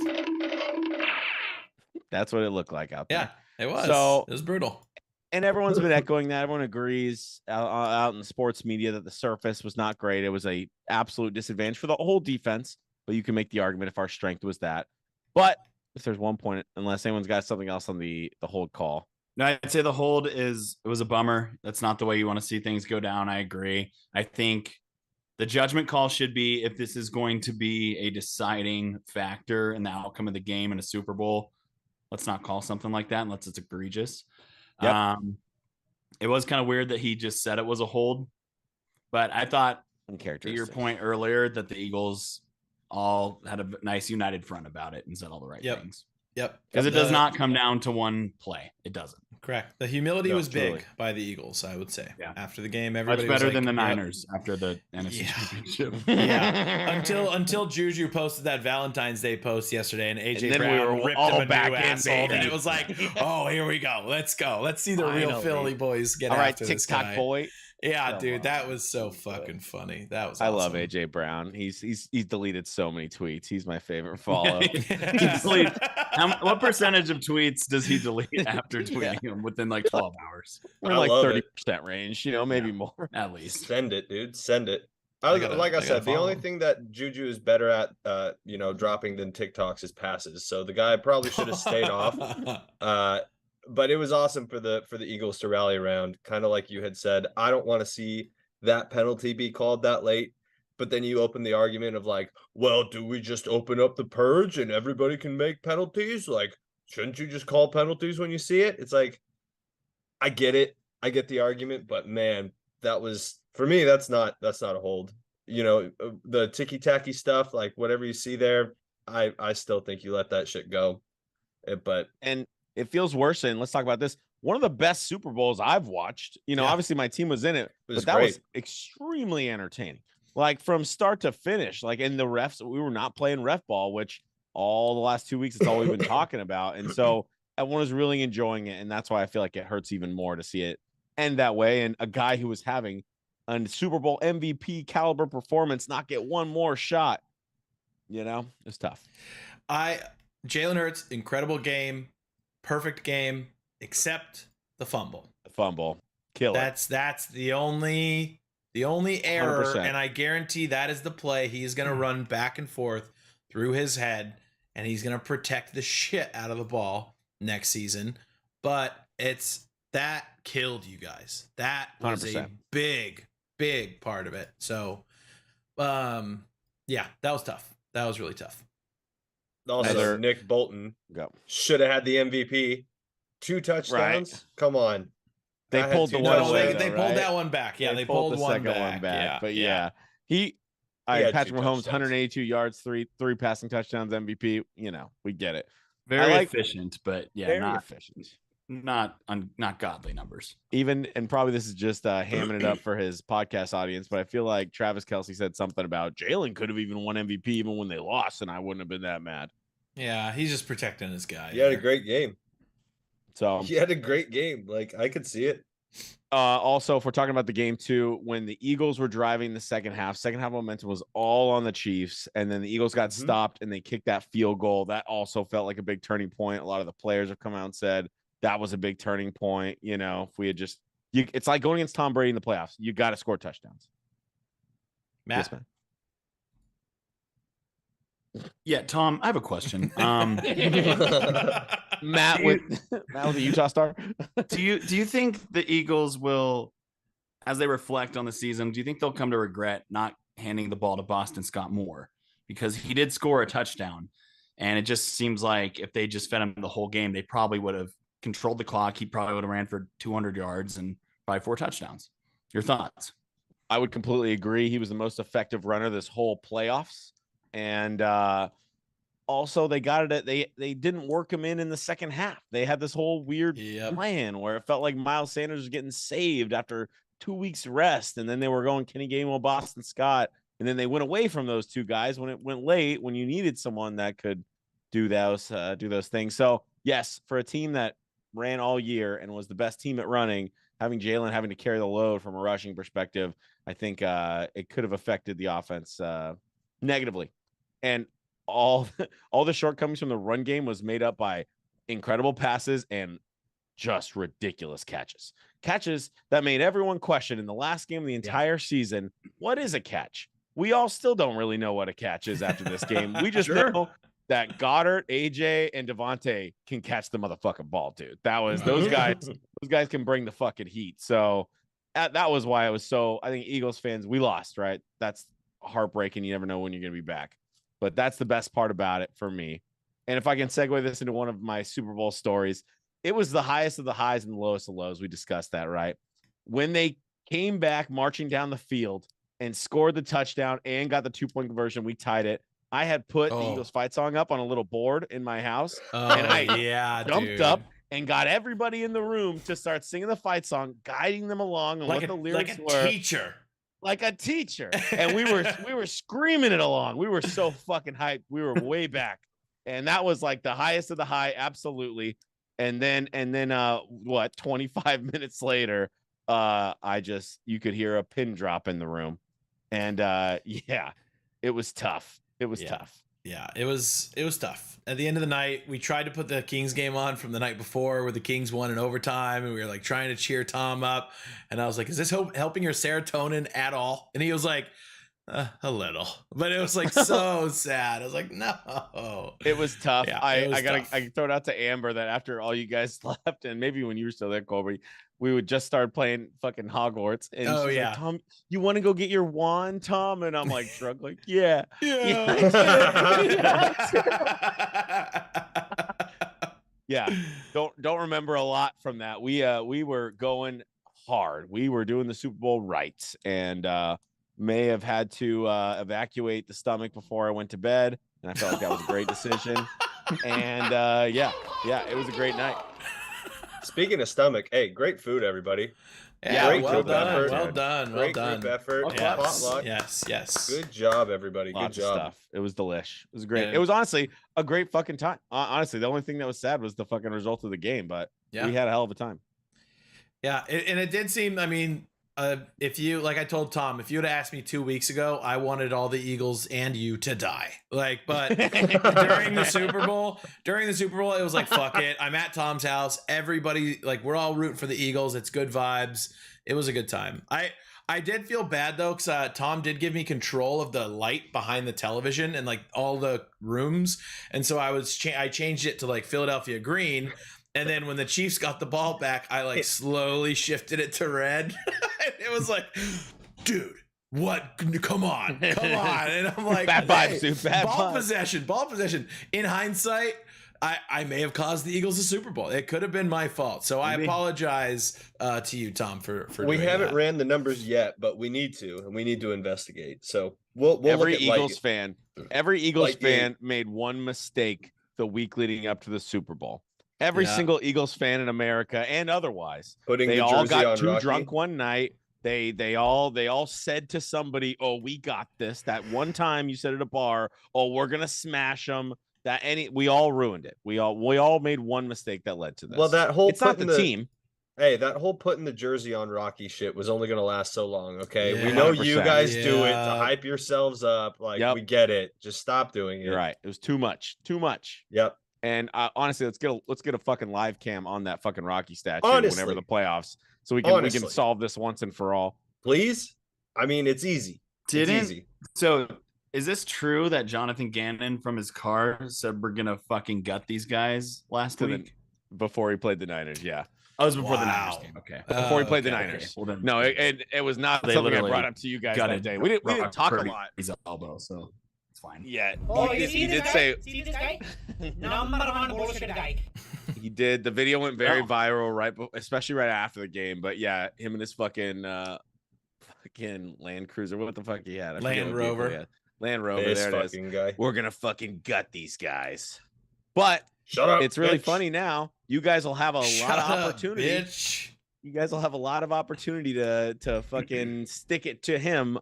That's what it looked like out there. Yeah, it was. So it was brutal. And everyone's been echoing that. Everyone agrees out in the sports media that the surface was not great. It was a absolute disadvantage for the whole defense. But you can make the argument if our strength was that. But if there's one point, unless anyone's got something else on the hold call. No, I'd say the hold it was a bummer. That's not the way you want to see things go down. I agree. I think the judgment call should be, if this is going to be a deciding factor in the outcome of the game in a Super Bowl, let's not call something like that unless it's egregious. Yep. It was kind of weird that he just said it was a hold, but I thought, to your point earlier, that the Eagles all had a nice united front about it and said all the right things. Yep. Because it does not come down to one play. It doesn't. Correct. The humility was big by the Eagles, I would say. Yeah. After the game, everybody much better was than the Niners after the NFC Championship. Yeah. Until Juju posted that Valentine's Day post yesterday, and AJ Brown ripped him a new asshole, and it was like, oh, here we go. Let's go. Let's see the real Philly boys get after this guy. TikTok boy. Yeah, dude, that was so fucking funny. That was. I awesome. love AJ Brown. He's deleted so many tweets. He's my favorite follow. What percentage of tweets does he delete after tweeting them within like 12 hours? We're like 30% range, maybe more at least. Send it, dude. Send it. Like I said, the only thing that Juju is better at, dropping than TikToks is passes. So the guy probably should have stayed off. But it was awesome for the Eagles to rally around, kind of like you had said. I don't want to see that penalty be called that late. But then you open the argument of like, well, do we just open up the purge and everybody can make penalties? Like, shouldn't you just call penalties when you see it? It's like, I get it. I get the argument, but man, that was, for me, that's not a hold. The ticky-tacky stuff, like whatever you see there, I still think you let that shit go. And it feels worse. And let's talk about this. One of the best Super Bowls I've watched, obviously my team was in it, but that was extremely entertaining. Like from start to finish, like in the refs, we were not playing ref ball, which all the last 2 weeks, it's all we've been talking about. And so everyone was really enjoying it. And that's why I feel like it hurts even more to see it end that way. And a guy who was having a Super Bowl MVP caliber performance not get one more shot, it's tough. Jalen Hurts, incredible game, perfect game, except the fumble. The fumble. Kill it. That's the only error, 100%. and I guarantee that is the play. He's gonna run back and forth through his head, and he's gonna protect the shit out of the ball next season. But that killed you guys. That was 100%. a big part of it. So, yeah, that was tough. That was really tough. Also, Heather- Nick Bolton Go. should have had the MVP. 2 touchdowns. Come on. They I had pulled the 2 one No, away. touchdowns. they though, pulled right? that one back. Yeah, they pulled the one second back. one back. Yeah, But yeah. he had Patrick 2 Mahomes, touchdowns. 182 yards, three passing touchdowns, MVP. You know, we get it. Very like- efficient, but yeah, Very not efficient. not godly numbers. Even, and probably this is just hamming it up for his podcast audience, but I feel like Travis Kelce said something about Jalen could have even won MVP even when they lost, and I wouldn't have been that mad. Yeah, he's just protecting his guy. He had a there. great game. So He had a great game. Like, I could see it. also, if we're talking about the game too, when the Eagles were driving the second half momentum was all on the Chiefs, and then the Eagles got Mhm. stopped and they kicked that field goal. That also felt like a big turning point. A lot of the players have come out and said that was a big turning point. You know, if we had just, it's like going against Tom Brady in the playoffs. You got to score touchdowns. Matt. Yes, man. Yeah, Tom, I have a question. Matt with Matt with the Utah Star. do you think the Eagles will, as they reflect on the season, do you think they'll come to regret not handing the ball to Boston Scott more? Because he did score a touchdown, and it just seems like if they just fed him the whole game, they probably would have controlled the clock. He probably would have ran for 200 yards and probably 4 touchdowns. Your thoughts? I would completely agree. He was the most effective runner this whole playoffs. And also they got it. They didn't work him in the second half. They had this whole weird Yep. plan where it felt like Miles Sanders was getting saved after 2 weeks rest. And then they were going Kenny Gainwell, Boston Scott. And then they went away from those 2 guys when it went late, when you needed someone that could do those things. So yes, for a team that ran all year and was the best team at running, having Jalen having to carry the load from a rushing perspective, I think it could have affected the offense negatively. And all the shortcomings from the run game was made up by incredible passes and just ridiculous catches that made everyone question in the last game of the entire season, what is a catch? We all still don't really know what a catch is after this game. We just know that Goddard, AJ, and Devontae can catch the motherfucking ball, dude. That was those guys. Those guys can bring the fucking heat. So that was why I was so. I think Eagles fans, we lost, right? That's heartbreaking. You never know when you're gonna be back, but that's the best part about it for me. And if I can segue this into one of my Super Bowl stories, it was the highest of the highs and the lowest of lows. We discussed that, right? When they came back marching down the field and scored the touchdown and got the 2-point conversion, we tied it. I had put the Eagles fight song up on a little board in my house, and I jumped up and got everybody in the room to start singing the fight song, guiding them along on what the lyrics were. Like a teacher. And we were screaming it along. We were so fucking hyped. We were way back. And that was like the highest of the high, absolutely. And then 25 minutes later, you could hear a pin drop in the room. And yeah, it was tough. It was tough. Yeah, it was tough. At the end of the night, we tried to put the Kings game on from the night before where the Kings won in overtime, and we were like trying to cheer Tom up. And I was like, is this helping your serotonin at all? And he was like, a little. But it was like so sad. I was like, no. It was tough. Yeah, I throw it out to Amber that after all you guys left, and maybe when you were still there, Colby, we would just start playing fucking Hogwarts. And she's like, Tom, you want to go get your wand, Tom? And I'm like, shrug, like, yeah. Yeah. Don't remember a lot from that. We were going hard. We were doing the Super Bowl right, and may have had to evacuate the stomach before I went to bed, and I felt like that was a great decision. And yeah, it was a great night. Speaking of stomach, hey, great food, everybody. Yeah, great well group done, effort. well done, Great well done. group effort. Yes, Potluck. yes. Good job, everybody. Lots Good of job. stuff. It was delish. It was great. Yeah. It was honestly a great fucking time. Honestly, the only thing that was sad was the fucking result of the game, but we had a hell of a time. Yeah, and it did seem, I mean, if you, like I told Tom, if you would have asked me 2 weeks ago, I wanted all the Eagles and you to die. Like, but during the Super Bowl, it was like, fuck it. I'm at Tom's house. Everybody, like, we're all rooting for the Eagles. It's good vibes. It was a good time. I did feel bad though, because Tom did give me control of the light behind the television and like all the rooms, and so I changed it to like Philadelphia green. And then when the Chiefs got the ball back, I like slowly shifted it to red. It was like, dude, what? Come on. And I'm like, bad vibes, dude. Bad ball vibes. Ball possession. In hindsight, I may have caused the Eagles a Super Bowl. It could have been my fault. So I apologize to you, Tom, for we doing haven't that. ran the numbers yet, but we need to, and we need to investigate. So we'll every look at Eagles fan Light made one mistake the week leading up to the Super Bowl. Every single Eagles fan in America and otherwise, putting they the all jersey got on too Rocky. drunk one night. They all said to somebody, "Oh, we got this." That one time you said at a bar, "Oh, we're gonna smash them." We all ruined it. We all made one mistake that led to this. Well, that whole it's not the team. Hey, that whole putting the jersey on Rocky shit was only going to last so long, okay? Yeah, we know you 100%. guys do it to Yeah. hype yourselves up. Like, Yep. we get it. Just stop doing it. You're right. It was too much. Yep. And honestly, let's get a fucking live cam on that fucking Rocky statue Honestly. whenever the playoffs, so we can Honestly. solve this once and for all. Please? I mean, it's easy. It's easy. So is this true that Jonathan Gannon from his car said we're gonna fucking gut these guys last To the- week? Before he played the Niners, yeah. Oh, it was before the Wow. Niners game. Okay. Before he played the okay, Niners. Well, then No, it was not They something I literally brought up to you guys that gutted day. We didn't talk a Purdy's lot. elbow, so it's fine. Yeah, Oh, he you see did this say guy? See this guy? Number one bullshit guy. he did. The video went very Wow. viral, especially right after the game. But yeah, him and his fucking Land Cruiser. What the fuck he had? I forget Land what vehicle Rover. he had. Land Rover. This There it is. fucking guy. We're gonna fucking gut these guys. But Shut up. it's really bitch. funny now. You guys will have a Shut lot of up, opportunity. bitch. You guys will have a lot of opportunity to fucking stick it to him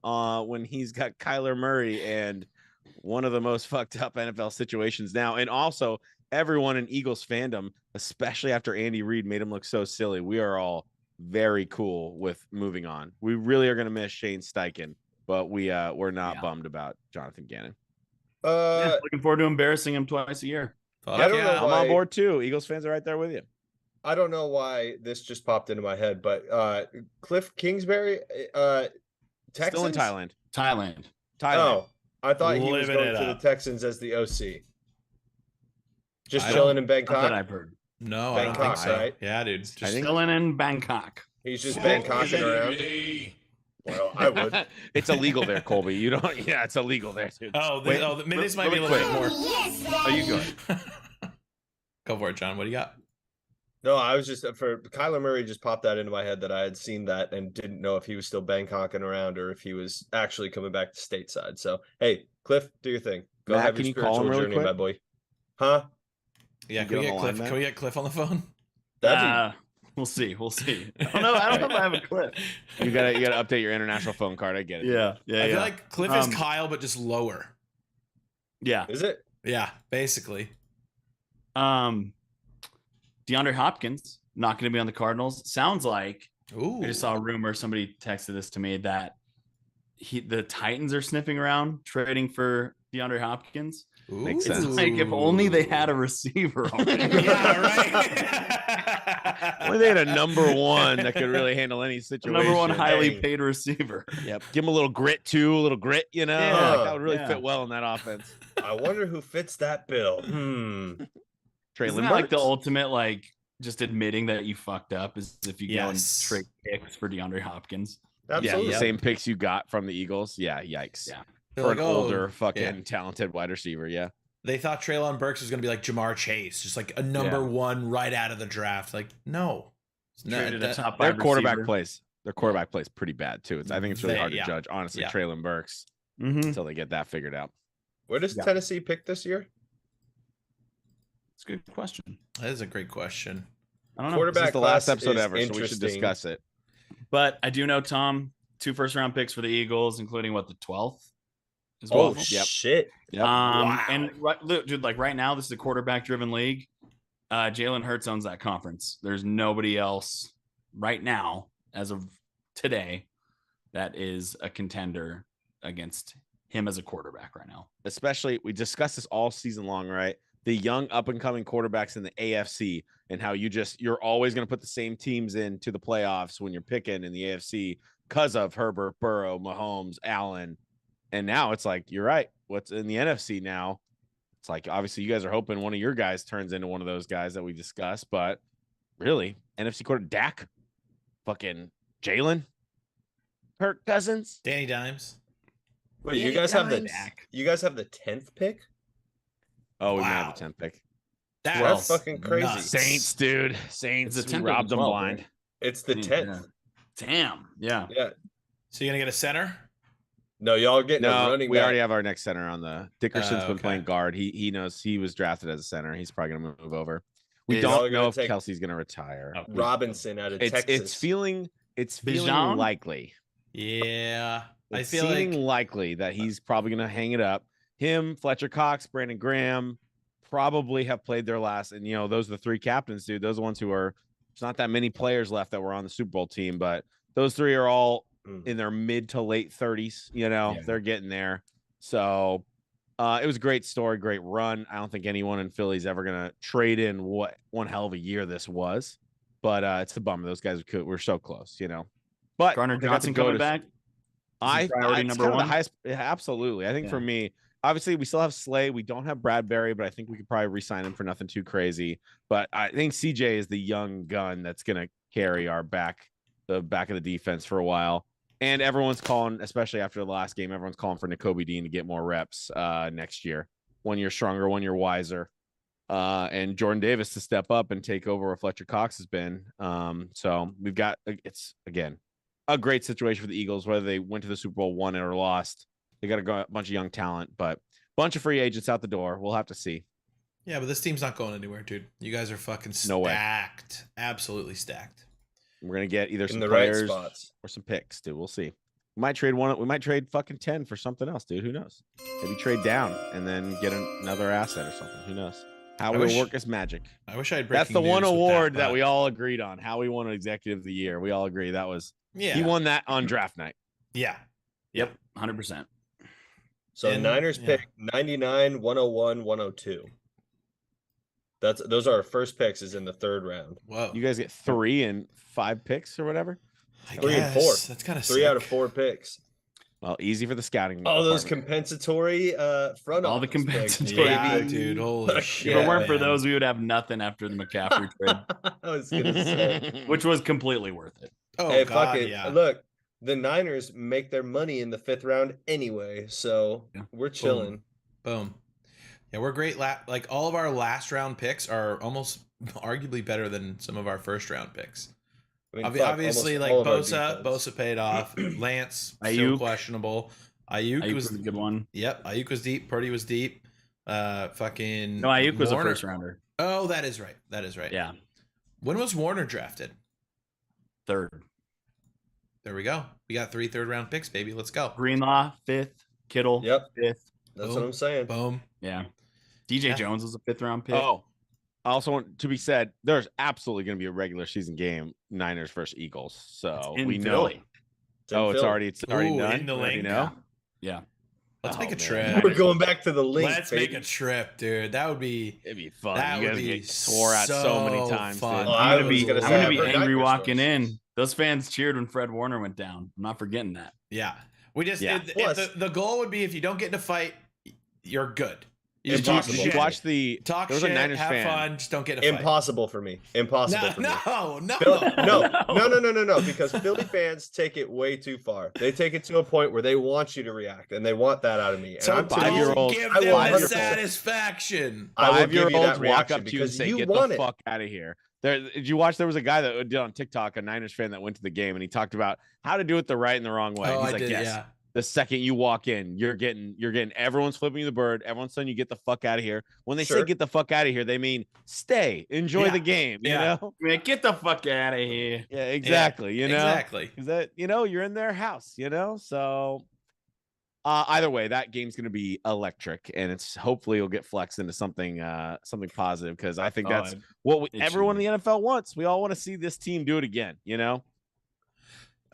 when he's got Kyler Murray and one of the most fucked up NFL situations now. And also everyone in Eagles fandom, especially after Andy Reid made him look so silly, we are all very cool with moving on. We really are going to miss Shane Steichen, but we're not bummed about Jonathan Gannon. Yeah, looking forward to embarrassing him twice a year. Fuck I don't yeah. know I'm why- on board too. Eagles fans are right there with you. I don't know why this just popped into my head, but Cliff Kingsbury, Texans? Still in Thailand. Thailand. Oh, I thought he was Living going it to the up. Texans as the OC. Just I chilling in Not that Bangkok. I've heard. No, I don't think Bangkok, so. right? Yeah, dude. Just, think- Chilling in Bangkok. He's just Bangkoking around. Well, I would. It's illegal there, Colby. You don't. Yeah, it's illegal there, dude. Wait, this might be a really little bit quick. more. Oh, you go. Go for it, John. What do you got? No, I was just for Kyler Murray just popped that into my head that I had seen that and didn't know if he was still Bangkoking around or if he was actually coming back to stateside. So hey, Cliff, do your thing. Go Matt, have can your you call him spiritual really journey, quick? my boy. Huh? Yeah, You can we get get on the Cliff? line, Can we get Cliff on the phone? That'd We'll see. We'll see. I don't know. I don't know if I have a clip. You gotta update your international phone card. I get it. Yeah. Yeah. I yeah. feel like Cliff is Um, Kyle, but just lower. yeah. be. Is it? Yeah, basically. DeAndre Hopkins not going to be on the Cardinals. Sounds like Ooh. I just saw a rumor. Somebody texted this to me that the Titans are sniffing around trading for DeAndre Hopkins. Ooh. Makes It's sense. like if only they had a receiver already. Yeah, right. Only they had a number one that could really handle any situation. Number one highly Dang. paid receiver. Yep. Give him a little grit too. A little grit. You know, Yeah, like, that would really yeah. fit well in that offense. I wonder who fits that bill. Isn't Traylon that like the Burks. ultimate, like just admitting that you fucked up is if you go and Yes. trade picks for DeAndre Hopkins. Absolutely. Yeah, the same picks you got from the Eagles. Yeah, yikes. Yeah. They're For like, an oh, older, fucking yeah. talented wide receiver. Yeah. They thought Treylon Burks was going to be like Jamar Chase, just like a number Yeah. one right out of the draft. Like, no. Traded a top Their five quarterback receiver. plays. Their quarterback plays pretty bad too. I think it's really hard to Yeah. judge, honestly. Yeah. Traylon Burks Mhm. until they get that figured out. Where does Yeah. Tennessee pick this year? It's a good question. That is a great question. I don't know. Quarterback This is the last class episode is ever, so we should interesting. discuss it. But I do know, Tom, 2 first-round picks for the Eagles, including the 12th as Oh well. Yep. shit! Yep. Wow. And look, dude, like right now, this is a quarterback-driven league. Jalen Hurts owns that conference. There's nobody else right now, as of today that is a contender against him as a quarterback right now. Especially, we discussed this all season long, right? The young up and coming quarterbacks in the AFC and how you're always going to put the same teams into the playoffs when you're picking in the AFC because of Herbert, Burrow, Mahomes, Allen. And now it's like, you're right. What's in the NFC now? It's like, obviously you guys are hoping one of your guys turns into one of those guys that we discussed, but really NFC quarter Dak, fucking Jalen, Kirk Cousins, Danny Dimes. Wait, you guys have the 10th pick? Oh, we might Wow. have the 10th pick. That's fucking crazy. nuts. Saints, dude. Saints. It's a We 10th robbed them 12th, blind. right? It's the 10th. Damn. Yeah. Yeah. So you're gonna get a center? No, y'all getting a No, running we back. already have our next center on the Dickerson's been okay. playing guard. He knows he was drafted as a center. He's probably gonna move over. We Is- Y'all don't are know gonna if take Kelsey's gonna retire. Oh, Robinson out of Texas. It's feeling Bijan? likely. Yeah. I It's feel seeming like likely that he's probably gonna hang it up. Him, Fletcher Cox, Brandon Graham probably have played their last. And those are the three captains, dude. Those are the ones who are. There's not that many players left that were on the Super Bowl team, but those three are all in their mid to late 30s. They're getting there. So it was a great story, great run. I don't think anyone in Philly's ever gonna trade in what one hell of a year this was. But it's a bummer. Those guys were so close, But Garner they got to Johnson go coming to- back. Priority it's number kind of one? the highest. Absolutely, I think Yeah. for me, obviously we still have Slay. We don't have Bradbury, but I think we could probably re-sign him for nothing too crazy. But I think CJ is the young gun that's gonna carry the back of the defense for a while. And everyone's calling, especially after the last game, everyone's calling for Nakobe Dean to get more reps next year. 1 year stronger, 1 year wiser. And Jordan Davis to step up and take over where Fletcher Cox has been. So we've got, it's again, a great situation for the Eagles, whether they went to the Super Bowl, won it or lost. They got a bunch of young talent, but a bunch of free agents out the door. We'll have to see. yeah, but this team's not going anywhere, dude. You guys are fucking No way. stacked. Absolutely stacked. We're going to get either in some the right players spots. or some picks, dude. We'll see. We might trade one. We might trade fucking 10 for something else, dude. Who knows? Maybe trade down and then get another asset or something. Who knows? How I we wish- work is magic. I wish I had That's breaking the one news with award that but- we all agreed on. How we won Executive of the Year. We all agree that was Yeah. he won that on draft night. Yeah. Yep. 100%. So And- Niners yeah. pick 99, 101, 102. Those are our first picks is in the third round. Whoa. You guys get 3 and 5 picks or whatever. I 3 and guess. 4. That's kind of 3 out of 4 picks. Well, easy for the scouting. All those department. compensatory front All the office picks, compensatory Yeah, baby. dude. Holy If shit. If it weren't for man. those, we would have nothing after the McCaffrey trade, I was gonna say. which was completely worth it. Oh, Hey, God, fuck it. yeah. Look, the Niners make their money in the 5th round anyway, so Yeah. we're chilling. Boom. Yeah, we're great. Like all of our last round picks are almost arguably better than some of our first round picks. I mean, fuck, Obviously, almost like all of our Bosa defense. paid off. Lance still Ayuk. questionable. Ayuk Ayuk was was a good one. Yep, Ayuk was deep. Purdy was deep. Fucking No, Ayuk was Warner- a first rounder. Oh, that is right. That is right. Yeah. When was Warner drafted? Third. There we go. We got 3 third-round picks, baby. Let's go. Greenlaw, 5th. Kittle, Yep, 5th. that's Boom. what I'm saying. Boom. Yeah. DJ Yeah. Jones was a 5th round pick. Oh, I also want to be said. There's absolutely going to be a regular season game, Niners versus Eagles. So in we know. Philly. It's in Oh, it's Philly. already Ooh, done. in the Already link. know. Yeah. Let's Oh, make a man. trip. We're going back to the link. Let's baby. make a trip, dude. That would be It'd be fun. That you would guys be get swore at so many so times. fun. dude. Oh, I I'm was gonna gonna be, say, I'm gonna I've be heard angry nightmare walking stories. in. Those fans cheered when Fred Warner went down. I'm not forgetting that. yeah. We just Yeah. if the goal would be if you don't get in a fight, you're good. You It's just talk impossible. Did you shit. watch the? Talk there was a shit, Niners have fan. fun, just don't get in a fight. Impossible for me. Impossible for me. No. No, because Philly fans take it way too far. They take it to a point where they want you to react and they want that out of me. And So I'm don't 5-year-old give I them will the 100%. satisfaction. I will give you that 5-year-olds walk reaction up to you and because say, you "Get want the it." fuck out of here." Did you watch? There was a guy that did on TikTok, a Niners fan that went to the game, and he talked about how to do it the right and the wrong way. Oh, He's I like, did, "Yes, yeah. the second you walk in, you're getting everyone's flipping you the bird. Everyone's telling you get the fuck out of here. When they say Sure. get the fuck out of here, they mean stay, enjoy Yeah. the game. You Yeah. know? Man, get the fuck out of here. Yeah, exactly. You know, Exactly. because that you're in their house. So either way, that game's going to be electric, and it's hopefully it'll get flexed into something positive because I think that's what it everyone should in the NFL wants. We all want to see this team do it again.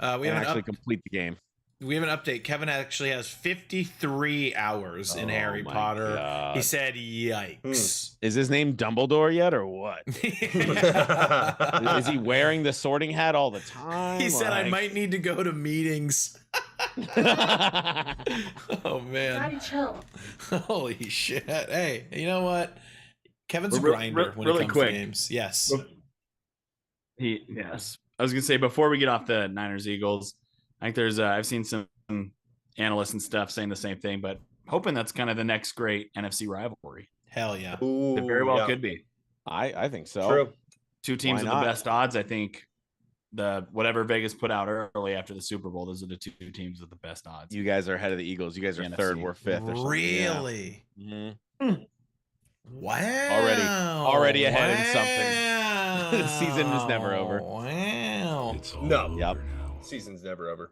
We and have actually complete the game. we have an update. Kevin actually has 53 hours in Oh Harry my Potter. He God. said, "Yikes." Is his name Dumbledore yet, or what? Is he wearing the sorting hat all the time? He said, "I Like- might need to go to meetings." Oh man! Daddy, chill. Holy shit! Hey, you know what? Kevin's a Re- grinder when really it comes quick. to games. Yes. Yes. I was gonna say before we get off the Niners Eagles, I think there's I've seen some analysts and stuff saying the same thing, but hoping that's kind of the next great NFC rivalry. Hell yeah. Ooh, It very well yeah. could be. I think so. True. Two teams Why with not? the best odds. I think the whatever Vegas put out early after the Super Bowl, those are the two teams with the best odds. You guys are ahead of the Eagles. You guys are The third. NFC. We're fifth. Or something. Yeah. Really? Mhm. Wow. Already ahead in something. The season is never over. Wow. It's all No. over Yep. now. Season's never over.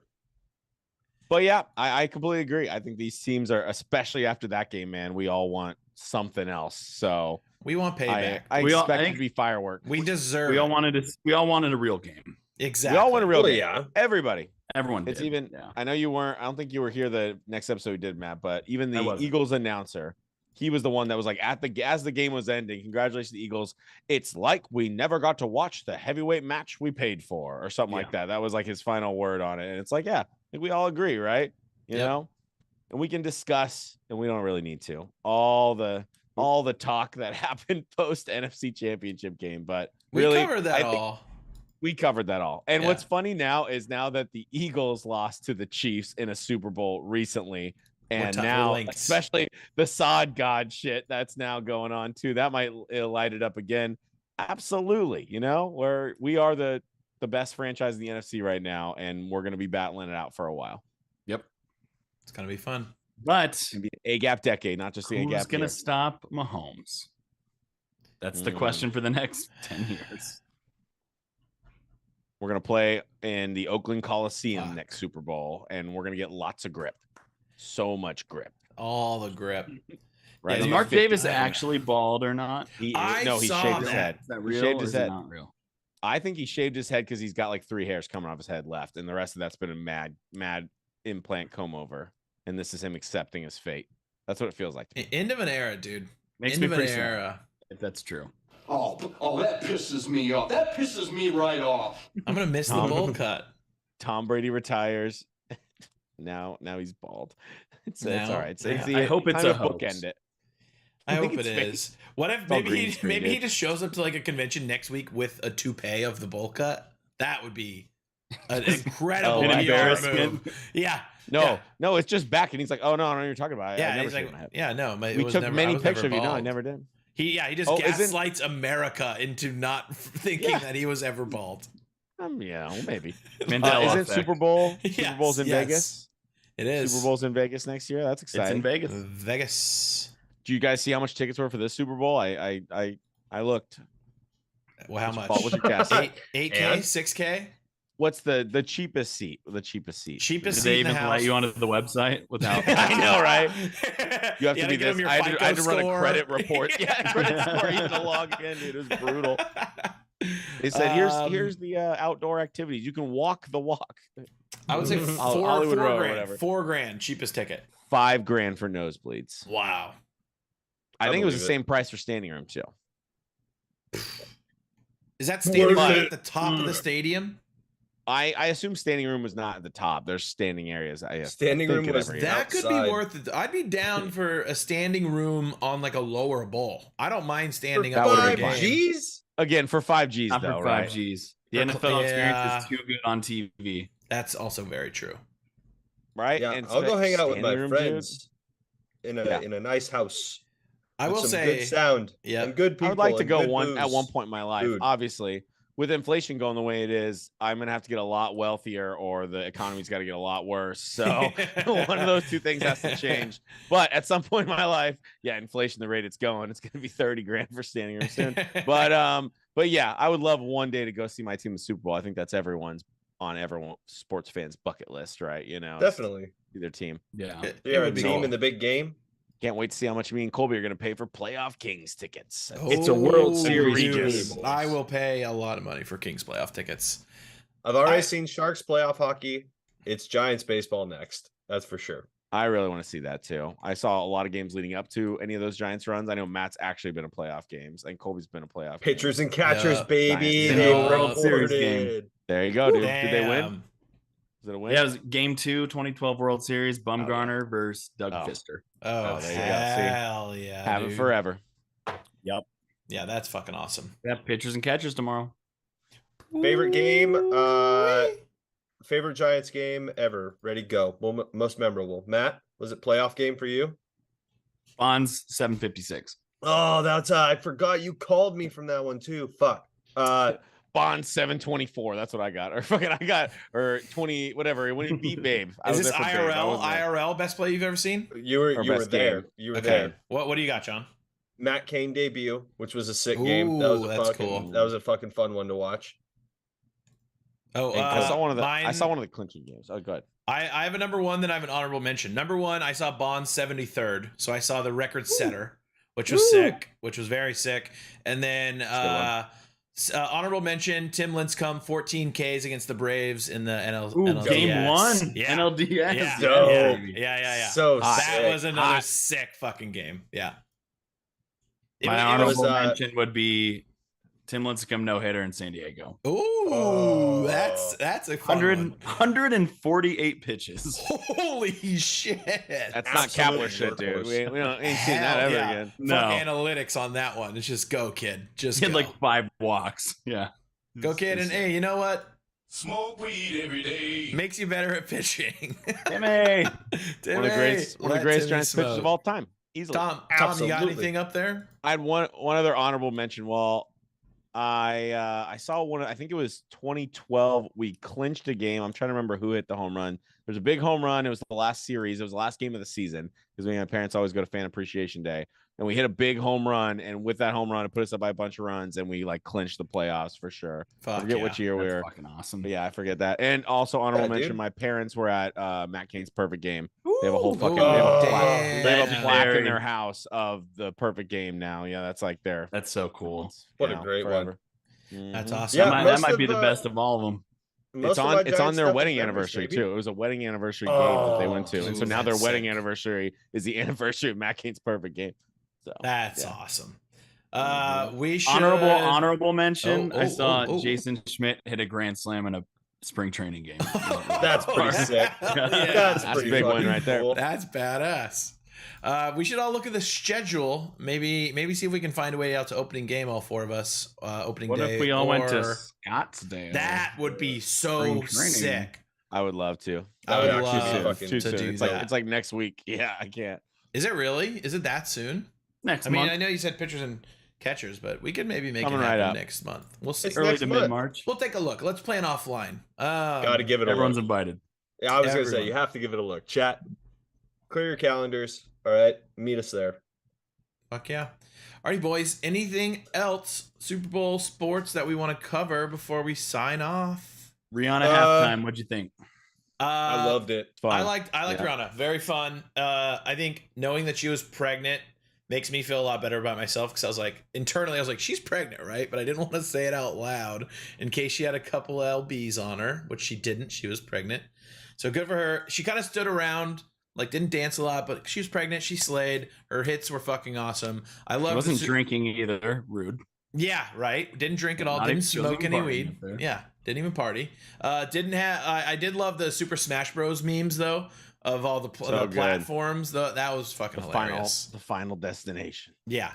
But yeah, I completely agree. I think these teams are, especially after that game, man, we all want something else. So We want payback. I We all- expect I it think- to be firework. we deserve We all it. wanted a real game. Exactly. We all want a real Well, game. yeah. Everybody. Everyone It's did. even. Yeah. I know you weren't. I don't think you were here the next episode we did, Matt. But even I the wasn't. Eagles announcer, he was the one that was like as the game was ending. Congratulations, to the Eagles. It's like we never got to watch the heavyweight match we paid for, or something like that. That was like his final word on it. And it's like, yeah, I think we all agree, right? You Yep. know, and we can discuss, and we don't really need to all the talk that happened post NFC Championship game, but We really, covered that I think all. we covered that all. And Yeah. what's funny now is now that the Eagles lost to the Chiefs in a Super Bowl recently, and we're now linked. especially the sod god shit that's now going on too, that might light it up again. Absolutely, you know, where we are the best franchise in the NFC right now, and we're going to be battling it out for a while. Yep. It's gonna be fun. But It's gonna be an A-gap decade, not just the who's A-gap. gonna year. stop Mahomes? That's the Mm. question for the next 10 years. We're gonna play in the Oakland Coliseum Fuck. next Super Bowl, and we're gonna get lots of grip, so much grip. All the grip. Right? Is he's Mark 50. Davis actually bald or not? I He saw shaved his that. head. Is that He real shaved or his is it head. not real? I think he shaved his head because he's got like 3 hairs coming off his head left, and the rest of that's been a mad implant comb over. And this is him accepting his fate. That's what it feels like to me. End of an era, dude. Makes End me of an pretty sad era. if that's true. Oh, that pisses me off. That pisses me right off. I'm gonna miss the Tom- bowl cut. Tom Brady retires. now he's bald. It's all Now- right. It's Yeah, the I hope it's time a to hoax. bookend it. I hope think it it's fake. is. What if It's all maybe green he screen, maybe he dude. just shows up to like a convention next week with a toupee of the bowl cut? That would be an incredible Oh, An PR embarrassment. move. Yeah. No, Yeah. it's just back, and he's like, "Oh no, I don't know what you're talking about. I Yeah, never he's like, shaved my head." yeah, no, it We was took never, I many was never pictures of you. No, I bald. never did. He just Oh, isn't- gaslights America into not thinking Yeah. that he was ever bald. Yeah, well, maybe. Mandela Isn't effect. Super Bowl? Yes, Super Bowl's in yes. Vegas. It is Super Bowl's in Vegas next year. That's It's exciting. in Vegas. Vegas. Do you guys see how much tickets were for this Super Bowl? I looked. Well, how What's your much? fault? What's your guess? 8K, And? 6K, What's the cheapest seat? The cheapest seat. cheapest Did seat they in the even house. let you onto the website without? I know, right? You have You to be gotta give this. him your I had to FICO run a score. credit report. Yeah, credit score. Even to log in, dude. It was brutal. They said, here's the outdoor activities. You can walk the walk. I would say Hollywood Road or grand. whatever. $4,000 cheapest ticket. $5,000 for nosebleeds. Wow. I think it was the believe it. same price for standing room too. Is that standing Worth room it. at the top of the stadium? I assume standing room was not at the top. There's standing areas. I Standing think room at was every- That could be outside. worth it. I'd be down for a standing room on like a lower bowl. I don't mind standing That up. would've for a been fine. game. G's? Again for 5Gs Not though, for right? 5Gs. The For- NFL experience yeah. is too good on TV. That's also very true. Right? Yeah, And I'll go hang out with my standing room, dude. friends in a Yeah. in a nice house. I with will some say, good sound yeah. and good people. I would like to and go good one at booze. one point in my life. Dude. Obviously, with inflation going the way it is, I'm gonna have to get a lot wealthier, or the economy's got to get a lot worse. So one of those two things has to change. But at some point in my life, yeah, inflation, the rate it's going, it's gonna be $30,000 for standing room soon. But yeah, I would love one day to go see my team in the Super Bowl. I think that's everyone's sports fans bucket list, right? You know, Definitely. see their team. Yeah. It You're a would be team cool. in the big game. Can't wait to see how much me and Colby are going to pay for playoff Kings tickets. It's a World Oh, Series dude, game. I will pay a lot of money for Kings playoff tickets. I've already seen Sharks playoff hockey. It's Giants baseball next. That's for sure. I really want to see that too. I saw a lot of games leading up to any of those Giants runs. I know Matt's actually been in playoff games, and Colby's been in playoff Pitchers games. and catchers, Yeah. baby. Nice. They World Series game. recorded. There you go, dude. Damn. Did they win? Was it a win? Yeah, it was game 2, 2012 World Series. Bumgarner versus Doug Oh. Fister. Oh, Oh, there you go. See? hell yeah. Have it dude. forever. Yeah, that's fucking awesome. Yeah, pitchers and catchers tomorrow. Favorite game? Favorite Giants game ever. Ready, go. Most memorable. Matt, was it playoff game for you? Bonds 756. Oh, that's I forgot you called me from that one too. Fuck. Bond 724. That's what I got. Or fucking or 20 whatever. When he beat Babe. I Is was this there for Babe. I IRL wasn't there. IRL best play you've ever seen? You were best there. game. You were Okay. there. What do you got, John? Matt Cain debut, which was a sick game. That was Ooh, a that's fucking cool. that was a fucking fun one to watch. Oh, I saw one of the mine, I saw one of the clinching games. Oh, good. I have a number one, then I have an honorable mention. Number one, I saw Bond 73rd, so I saw the record setter, which was sick, which was very sick. And then honorable mention, Tim Lincecum 14 Ks against the Braves in the NLDS. Game 1. Yeah. NLDS. Yeah. Dope. Yeah. So That sick. was another Hot. sick fucking game. Yeah. It My was- honorable was, mention would be Tim Lincecum no-hitter in San Diego. Ooh, Oh. that's a fun 100, one. 148 pitches. Holy shit. That's not Absolutely Kapler shit, dude. workhorse. We ain't seen that Hell ever yeah. again. No. Fuck analytics on that one. It's just go, kid. Just He had go. like 5 walks. Yeah. Go, kid. And hey, you know what? Smoke weed every day. Makes you better at pitching. Timmy. One of the Timmy, greatest let Giants Timmy pitchers of smoke. all time. Easily. Tom, you got Absolutely. anything up there? I had one other honorable mention. Well, I saw one. I think it was 2012. We clinched a game. I'm trying to remember who hit the home run. There was a big home run. It was the last series. It was the last game of the season because me and my parents always go to Fan Appreciation Day, and we hit a big home run. And with that home run, it put us up by a bunch of runs, and we like clinched the playoffs for sure. I Fuck forget yeah. which year we That's were. fucking awesome. But yeah, I forget that. And also honorable Yeah, mention, dude. my parents were at Matt Cain's perfect game. They have a whole fucking Ooh, they have a Oh, plaque, they have a damn. plaque in Legendary. their house of the perfect game now. Yeah, that's like their That's so cool. What a great one. one. That's Mhm. awesome. Yeah, that most might of be the the- best of all of them. Most It's of on my it's on Giants their stuff wedding is memories, anniversary baby. too. It was a wedding anniversary game that they went to. Oh, And so dude, now their that's wedding sick. anniversary is the anniversary of Matt Cain's perfect game. So That's yeah. awesome. We should Honorable mention. Oh, I oh, saw oh, oh. Jason Schmidt hit a grand slam in a spring training game. That's pretty sick. Yeah. That's That's a pretty big one fucking right there. cool. That's badass. We should all look at the schedule. Maybe see if we can find a way out to opening game. All four of us. Opening What day. if we all went to or- Scottsdale? That would be so Spring training. sick. I would love to. I would That would love actually be Too fucking soon. to do It's that. like it's like next week. Yeah, I can't. Is it really? Is it that soon? next I mean, month, I know you said pitchers and catchers, but we could maybe make Coming it right happen up. next month. We'll see. It's early next to month. mid March. We'll take a look. Let's plan offline. Gotta give it a Everyone's look. invited. Yeah, I was gonna say everyone. you have to give it a look. Chat, clear your calendars. All right, meet us there. Fuck yeah. Alrighty, boys. Anything else Super Bowl sports that we want to cover before we sign off? Rihanna Uh, halftime. What'd you think? I loved it. Fun. I liked Yeah. Rihanna. Very fun. I think knowing that she was pregnant makes me feel a lot better about myself because I was like, internally, I was like, she's pregnant, right? But I didn't want to say it out loud in case she had a couple LBs on her, which she didn't. She was pregnant. So good for her. She kind of stood around, like didn't dance a lot, but she was pregnant. She slayed. Her hits were fucking awesome. I I love wasn't drinking either. Rude. Yeah, right. Didn't drink at all. Not Didn't even- she wasn't smoke any even partying weed. up there. Yeah, didn't even party. Didn't have. I did love the Super Smash Bros. Memes though of all the, So the good. platforms. That was fucking hilarious. the final destination. Yeah.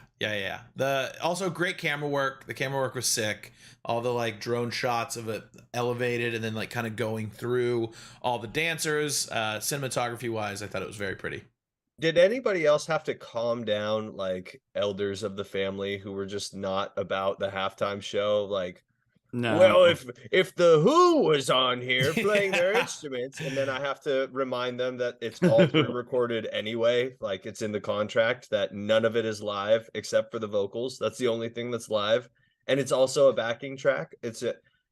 The also great camera work. The camera work was sick. All the like drone shots of it elevated and then like kind of going through all the dancers. Cinematography wise, I thought it was very pretty. Did anybody else have to calm down, like elders of the family who were just not about the halftime show? Like, No. well, if the Who was on here playing their instruments, and then I have to remind them that it's all pre-recorded anyway, like it's in the contract that none of it is live except for the vocals. That's the only thing that's live, and it's also a backing track.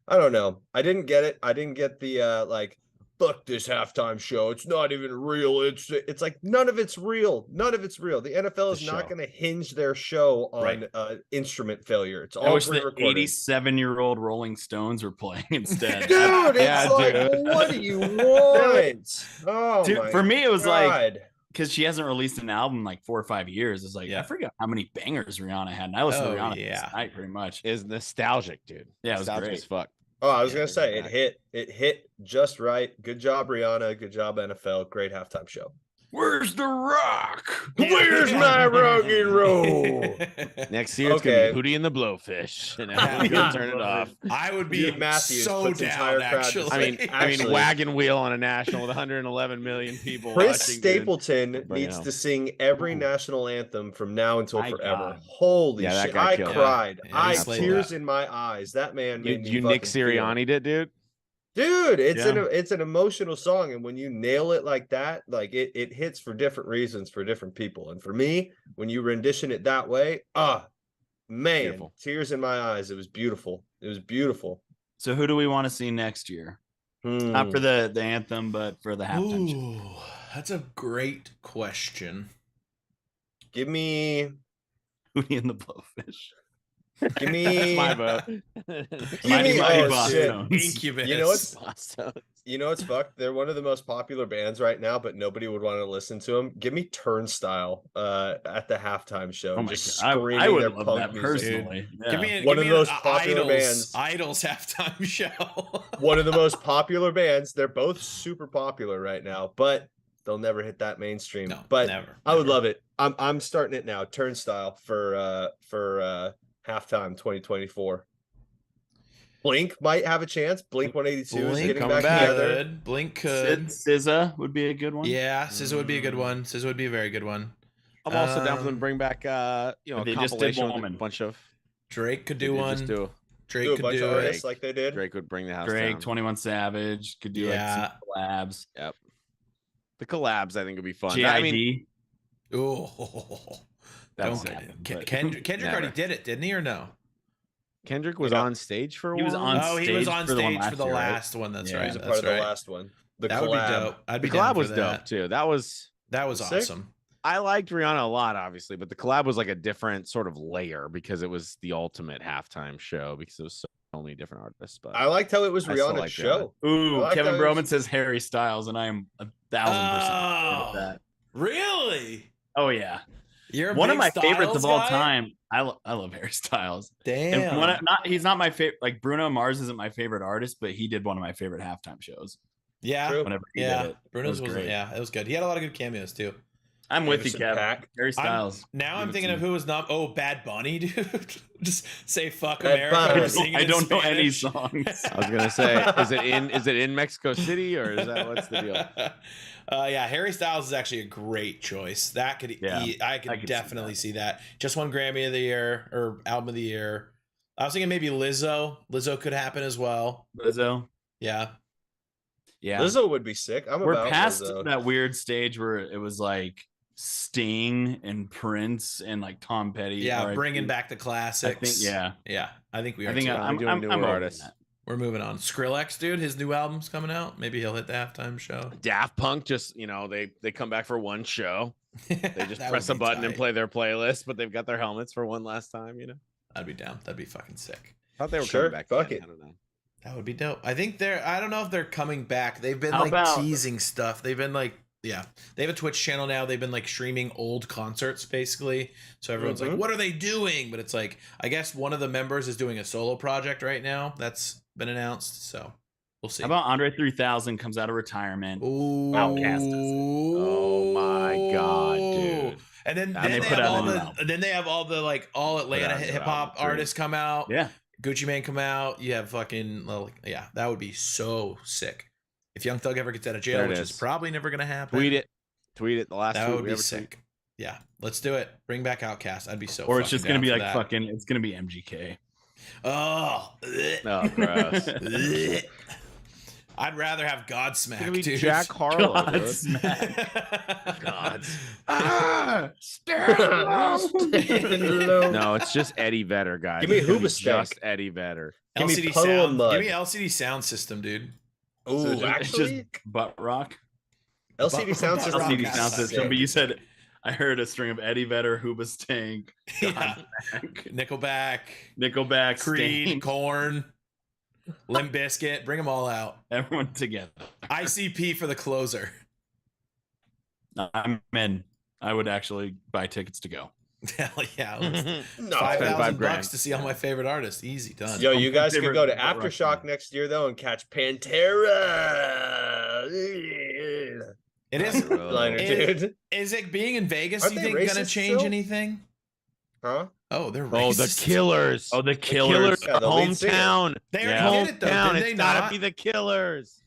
I don't know. I didn't get it. I didn't get the like fuck this halftime show. It's not even real. It's like none of it's real. None of it's real. The NFL is not going to hinge their show on instrument failure. It's all pre-recorded. 87-year-old Rolling Stones were playing instead. Dude, it's like, what do you want? Oh, dude, for me, it was like, because she hasn't released an album in like 4 or 5 years. It's like, I forgot how many bangers Rihanna had. And I listened to Rihanna last night pretty much. Is nostalgic, dude. Yeah, it was nostalgic great as fuck. Oh, I was gonna say it hit just right. Good job, Rihanna. Good job, NFL. Great halftime show. Where's the rock? Where's my rock and roll? Next year, it's gonna be Hootie and the Blowfish, and everyone's gonna turn it off. I would be so down. Actually, I mean, wagon wheel on a national with 111 million people. Chris watching, Stapleton needs to sing every national anthem from now until forever. Holy shit! I cried. Tears in my eyes. That man made me. You Nick Sirianni'd it, dude. Dude, it's an emotional song, and when you nail it like that, like it hits for different reasons for different people. And for me, when you rendition it that way, man, beautiful. Tears in my eyes. It was beautiful. It was beautiful. So who do we want to see next year? Not for the anthem, but for the halftime show. That's a great question. Give me Hootie and the Blowfish. Give me my vote. Incubus. You know what's fucked? They're one of the most popular bands right now, but nobody would want to listen to them. Give me Turnstile at the halftime show. Just screaming I would their love punk that music. personally. Yeah. Give me one of the most popular bands. Idols halftime show. One of the most popular bands. They're both super popular right now, but they'll never hit that mainstream. No, but never. I would love it. I'm starting it now. Turnstile for halftime 2024. Blink might have a chance. Blink 182 is getting back together. Blink could. SZA would be a good one. Yeah, SZA would be a good one. SZA would be a very good one. I'm also down for them to bring back a compilation with a bunch of. Drake could do one. Drake could do it like they did. Drake would bring the house Drake, down. 21 Savage could do like some collabs. Yep. The collabs I think would be fun. G.I.D. I mean, Kendrick already did it, didn't he, or no? Kendrick was on stage for a while. He was on stage for the last one. That's right. He was a part of the last one. That would be dope. The collab was dope too. That was awesome. I liked Rihanna a lot, obviously, but the collab was like a different sort of layer because it was the ultimate halftime show because it was so many different artists. But I liked how it was Rihanna's show. Ooh, Kevin Broman says Harry Styles, and I am 1,000% with that. Really? Oh yeah. You're one of my favorites of all guy? time. I love Harry Styles. Damn. And he's not my favorite. Like Bruno Mars isn't my favorite artist, but he did one of my favorite halftime shows. Yeah. Whenever he did it. Bruno's was great. Yeah, it was good. He had a lot of good cameos too. I'm with you, Kev. Harry Styles. I'm thinking of who was not. Oh, Bad Bunny, dude. Just say "fuck America." I don't know any songs. I was gonna say, is it in Mexico City or is that what's the deal? Yeah, Harry Styles is actually a great choice. That could, I could definitely see that. Just won Grammy of the Year or Album of the Year. I was thinking maybe Lizzo. Lizzo could happen as well. Lizzo. Yeah. Yeah. Lizzo would be sick. We're past that weird stage where it was like Sting and Prince and like Tom Petty. Yeah, bringing back the classics. I think we are. I'm doing newer artists. We're moving on. Skrillex, dude, his new album's coming out. Maybe he'll hit the halftime show. Daft Punk just, they come back for one show. They just press a button and play their playlist, but they've got their helmets for one last time, I'd be down. That'd be fucking sick. I thought they were coming back. Fuck it. I don't know. That would be dope. I think I don't know if they're coming back. They've been teasing stuff. They've been like, they have a Twitch channel now. They've been like streaming old concerts basically. So everyone's like, what are they doing? But it's like, I guess one of the members is doing a solo project right now. That's been announced. So we'll see. How about Andre 3000 comes out of retirement? Ooh. Outcast. Oh my God, dude. And then they have all the like all Atlanta hip hop artists come out. Yeah. Gucci Mane come out. You have fucking that would be so sick. If Young Thug ever gets out of jail, which is probably never gonna happen. Tweet it. The last that tweet would we be ever sick. tweet. Yeah, let's do it. Bring back Outkast. I'd be so. Or it's just gonna be like that. fucking. It's gonna be MGK. Oh, gross. I'd rather have Godsmack, dude. Jack Harlow. Godsmack. Gods. Stand low. No, it's just Eddie Vedder, guys. Give me It's gonna be Hoobastank. just Eddie Vedder. Give me LCD Puddle of sound. Mud. Give me LCD sound system, dude. Oh, So it's just actually, butt rock. LCD sound system. Rock LCD is sound system. sick. But you said I heard a string of Eddie Vedder, Hoobastank, Yeah. Godsmack, Nickelback, Nickelback, Creed, Stain, Korn, Limp Bizkit, bring them all out. everyone together. ICP for the closer. I'm in. I would actually buy tickets to go. Hell yeah. Let's- No. $5,000 $5,000 to see all my favorite artists. Easy done. Yo, you guys could Favorite go to butt rock Aftershock band. next year though and catch Pantera. It is. Liner, It- dude. Is it being in Vegas? Aren't Do you they think gonna racist change still? anything? Huh? Oh, they're Oh, racist. the Killers. Oh, the The Killers. Yeah, the lead singer. hometown. They Yeah. already did it though, Hometown. did they It's not? gotta be the Killers.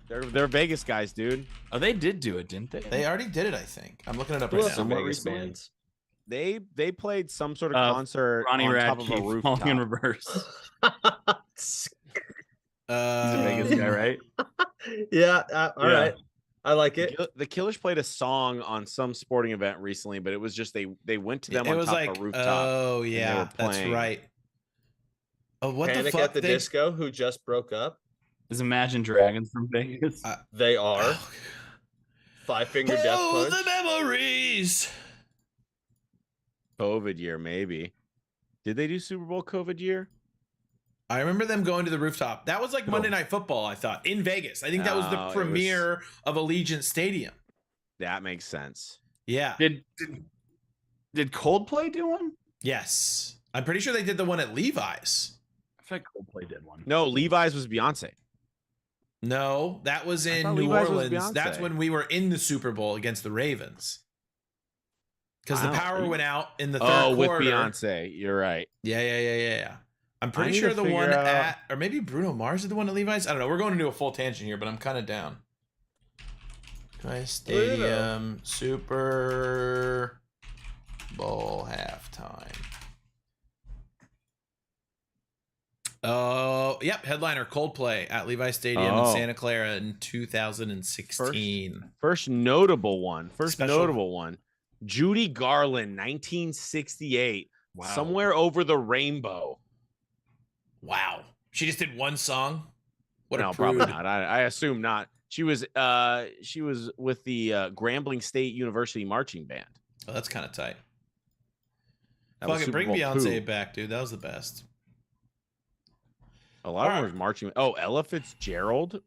They're Vegas guys, dude. Oh, they did do it, didn't they? They already did it, I think. I'm looking it up Who right else now. in Somewhat Vegas recently. bands? They played some sort of concert Ronnie on top of a Radke falling in rooftop. reverse. He's He's a Vegas guy, right? Yeah, all Yeah. right. I like The it. The Killers played a song on some sporting event recently, but it was just they went to them It on was top like, of a rooftop. oh they yeah, were that's playing. right. Oh, what Panic the fuck? at the Disco, who just broke up. Is Imagine Dragons from Vegas? They are Oh, Five Finger Death oh, Punch. the memories. COVID year, maybe. Did they do Super Bowl COVID year? I remember them going to the rooftop. That was like Monday Night Football, I thought, in Vegas. I think that was No, the it was- premiere of Allegiant Stadium. That makes sense. Yeah. Did Coldplay do one? Yes. I'm pretty sure they did the one at Levi's. I feel like Coldplay did one. No, Levi's was Beyonce. No, that was I in thought New Levi's was Orleans. That's Beyonce. when we were in the Super Bowl against the Ravens. Because the Wow. power went out in the third Oh, with quarter. Beyonce. You're right. Yeah. I'm pretty need sure to the one figure out- at, or maybe Bruno Mars is the one at Levi's. I don't know. We're going to do a full tangent here, but I'm kind of down. Levi's Stadium Super Bowl halftime. Oh, yep. Headliner Coldplay at Levi's Stadium in Oh. Santa Clara in 2016. First notable one. Special. Judy Garland, 1968. Wow. Somewhere over the rainbow. Wow. She just did one song? What No, a probably prude. not. I assume not. She was with the Grambling State University marching band. Oh, that's kind of tight. That was Fucking Super bring Bowl Beyonce II. back, dude. That was the best. A lot of them Alright. was marching. Oh, Ella Fitzgerald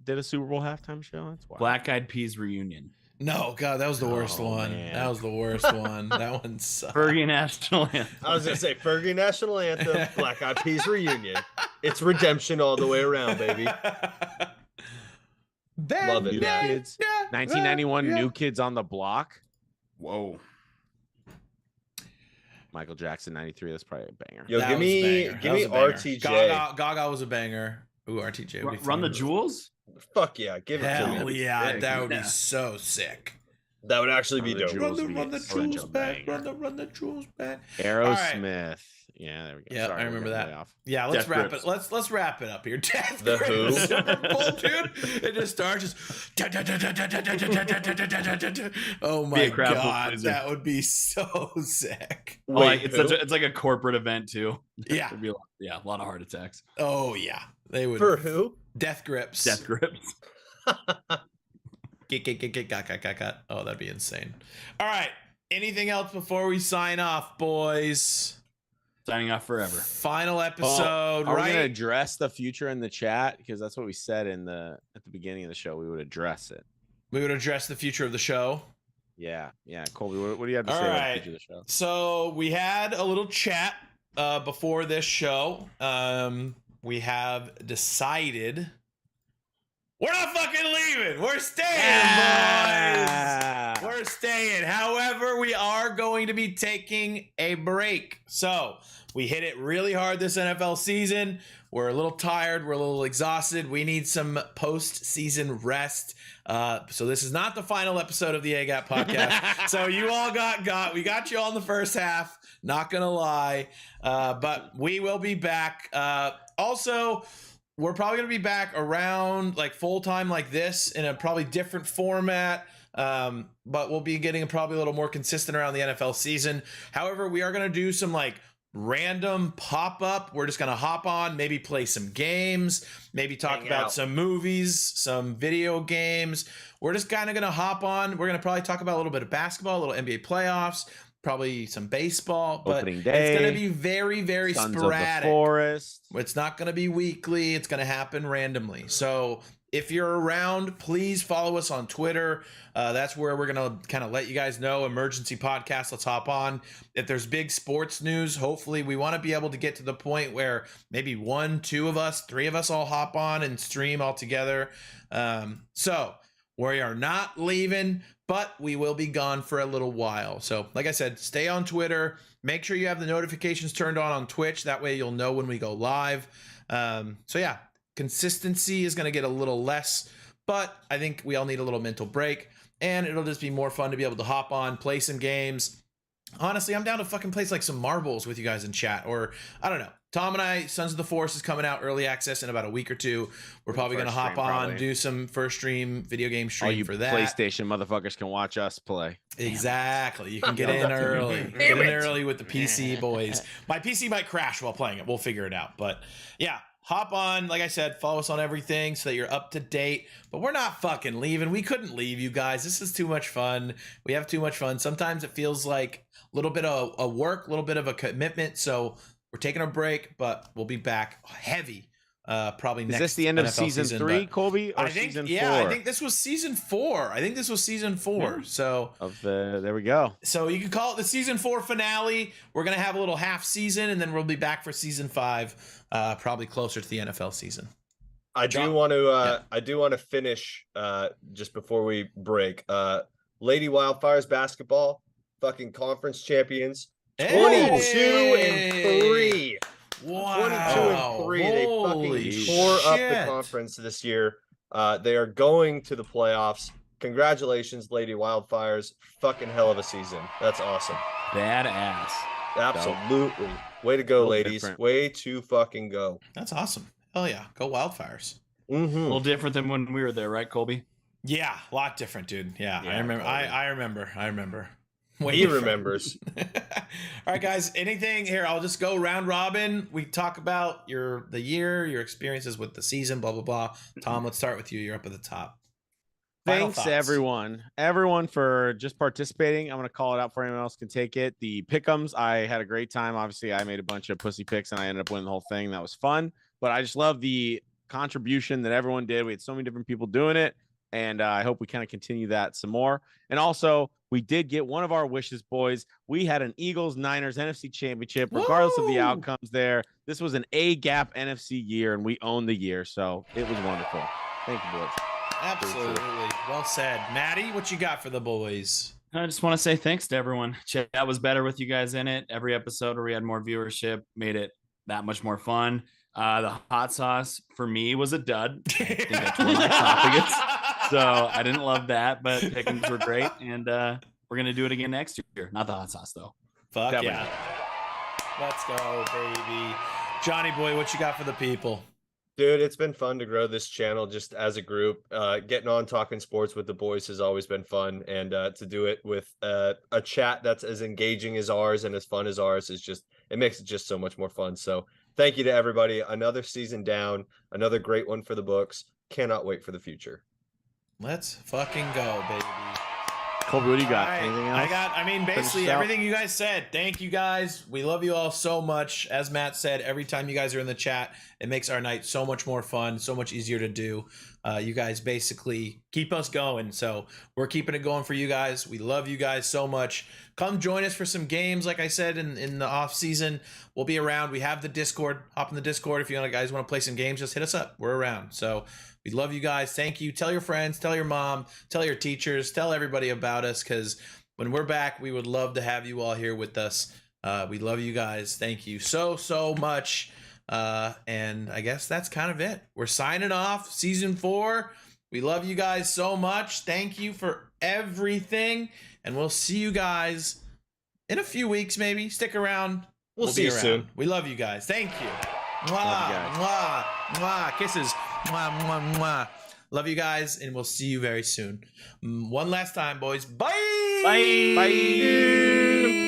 did a Super Bowl halftime show. That's wild. Black Eyed Peas reunion. No, God, that was the worst Oh, one. man. That was the worst one. That one sucked. Fergie National Anthem. I was gonna say Fergie National Anthem, Black Eyed Peas reunion. It's redemption all the way around, baby. Love it, New man. Kids. 1991 New Kids on the Block. Whoa. Michael Jackson, 93. That's probably a banger. Yo, That give was a me banger. That give was me a banger. RTJ. Gaga was a banger. Ooh, RTJ. would be Run the fun. Jewels? Fuck yeah, give it to Hell me. yeah, Sick. that would Yeah. be so sick. That would actually be Run the dope. Jewels. Run the would be jewels such a back. banger. Run the jewels back. Aerosmith. Yeah, there we go. Yeah, Sorry, I we're remember getting that. way off. Yeah, let's Death wrap Grips. it. Let's wrap it up here. Death The Grips Who? Super Bowl, dude. It just starts oh Be my a crowd god, pleaser. that would be so sick. Oh, like, Wait, it's like a corporate event too. Yeah. There'd be a lot of heart attacks. Oh yeah, they would. For who? Death Grips. Death grips. Got. Oh, that'd be insane. All right. Anything else before we sign off, boys? Signing off forever. Final episode, Are we right? gonna address the future in the chat? Because that's what we said at the beginning of the show. We would address it. We would address the future of the show. Yeah. Colby, what do you have to All say about right. the future of the show? So we had a little chat before this show. We have decided we're not fucking leaving. We're staying, boys. We're staying. However, we are going to be taking a break. So we hit it really hard this NFL season. We're a little tired. We're a little exhausted. We need some post-season rest. So this is not the final episode of the AGAP podcast. So you all we got you all in the first half. Not gonna lie, but we will be back. Also, we're probably gonna be back around like full time like this in a probably different format. But we'll be getting probably a little more consistent around the NFL season. However, we are gonna do some like random pop-up. We're just going to hop on, maybe play some games, maybe talk about some movies, some video games. We're just kind of going to hop on. We're going to probably talk about a little bit of basketball, a little NBA playoffs, probably some baseball, but Opening day, it's going to be very, very Sons sporadic. Of the Forest. It's not going to be weekly. It's going to happen randomly. So if you're around, please follow us on Twitter. That's where we're going to kind of let you guys know. Emergency Podcast. Let's hop on. If there's big sports news, hopefully we want to be able to get to the point where maybe 1, 2 of us, 3 of us all hop on and stream all together. So we are not leaving, but we will be gone for a little while. So like I said, stay on Twitter. Make sure you have the notifications turned on Twitch. That way you'll know when we go live. So yeah, consistency is going to get a little less, but I think we all need a little mental break, and it'll just be more fun to be able to hop on, play some games. Honestly, I'm down to fucking play like some marbles with you guys in chat, or I don't know. Tom and I, Sons of the Forest is coming out early access in about a week or 2. We're probably going to hop on, do some first stream, video game stream All you for that. PlayStation motherfuckers can watch us play. Exactly. You can get in early. Get in early with the PC boys. My PC might crash while playing it. We'll figure it out. But yeah, hop on. Like I said, follow us on everything so that you're up to date. But we're not fucking leaving. We couldn't leave, you guys. This is too much fun. We have too much fun. Sometimes it feels like a little bit of a work, a little bit of a commitment. So we're taking a break, but we'll be back heavy. Probably next. Is this the end of NFL season 3, Colby? Or I think, season 4? yeah, I think this was season 4. So there we go. So you can call it the season 4 finale. We're gonna have a little half season, and then we'll be back for season 5, probably closer to the NFL season. I do want to finish just before we break. Lady Wildfires basketball, fucking conference champions. 22-3. Wow. 22-3. They fucking tore up the conference this year. They are going to the playoffs. Congratulations, Lady Wildfires. Fucking hell of a season. That's awesome. Badass. Absolutely. Way to go, ladies. Different. Way to fucking go. That's awesome. Hell yeah. Go Wildfires. Mm-hmm. A little different than when we were there, right, Colby? Yeah, a lot different, dude. Yeah, Yeah, I remember. totally. I remember. He remembers. All right, guys. Anything here? I'll just go round robin. We talk about the year, your experiences with the season, blah blah blah. Tom, let's start with you. You're up at the top. Final Thanks thoughts. everyone for just participating. I'm gonna call it out for anyone else can take it. The pick'ems, I had a great time. Obviously, I made a bunch of pussy picks and I ended up winning the whole thing. That was fun. But I just love the contribution that everyone did. We had so many different people doing it, and I hope we kind of continue that some more. And also, we did get one of our wishes, boys. We had an Eagles-Niners NFC Championship, regardless of the outcomes there. This was an A-gap NFC year, and we owned the year, so it was wonderful. Thank you, boys. Absolutely. Well said. Maddie, what you got for the boys? I just want to say thanks to everyone. Chat was better with you guys in it. Every episode where we had more viewership made it that much more fun. The hot sauce for me was a dud. I think I tore my esophagus. So I didn't love that, but pickings were great, and we're gonna do it again next year. Not the hot sauce though. Fuck Definitely. yeah. Let's go, baby. Johnny boy, what you got for the people? Dude, it's been fun to grow this channel just as a group. Getting on talking sports with the boys has always been fun, and to do it with a chat that's as engaging as ours and as fun as ours is just, it makes it just so much more fun. So thank you to everybody. Another season down, another great one for the books. Cannot wait for the future. Let's fucking go, baby. Colby, what do you got? All right. Anything else? Basically us out? everything you guys said. Thank you guys. We love you all so much. As Matt said, every time you guys are in the chat, it makes our night so much more fun, so much easier to do. You guys basically keep us going. So we're keeping it going for you guys. We love you guys so much. Come join us for some games. Like I said, in the off season, we'll be around. We have the Discord. Hop in the Discord. If you guys want to play some games, just hit us up. We're around. So we love you guys. Thank you. Tell your friends, tell your mom, tell your teachers, tell everybody about us, because when we're back, we would love to have you all here with us. We love you guys. Thank you so much. And I guess that's kind of it. We're signing off season 4. We love you guys so much. Thank you for everything. And we'll see you guys in a few weeks, maybe. Stick around. We'll see be you around. soon. We love you guys. Thank you. Mwah, Love you guys. mwah, mwah. Kisses. Mwah, mwah, mwah. Love you guys, and we'll see you very soon. One last time, boys. Bye. Bye. Bye.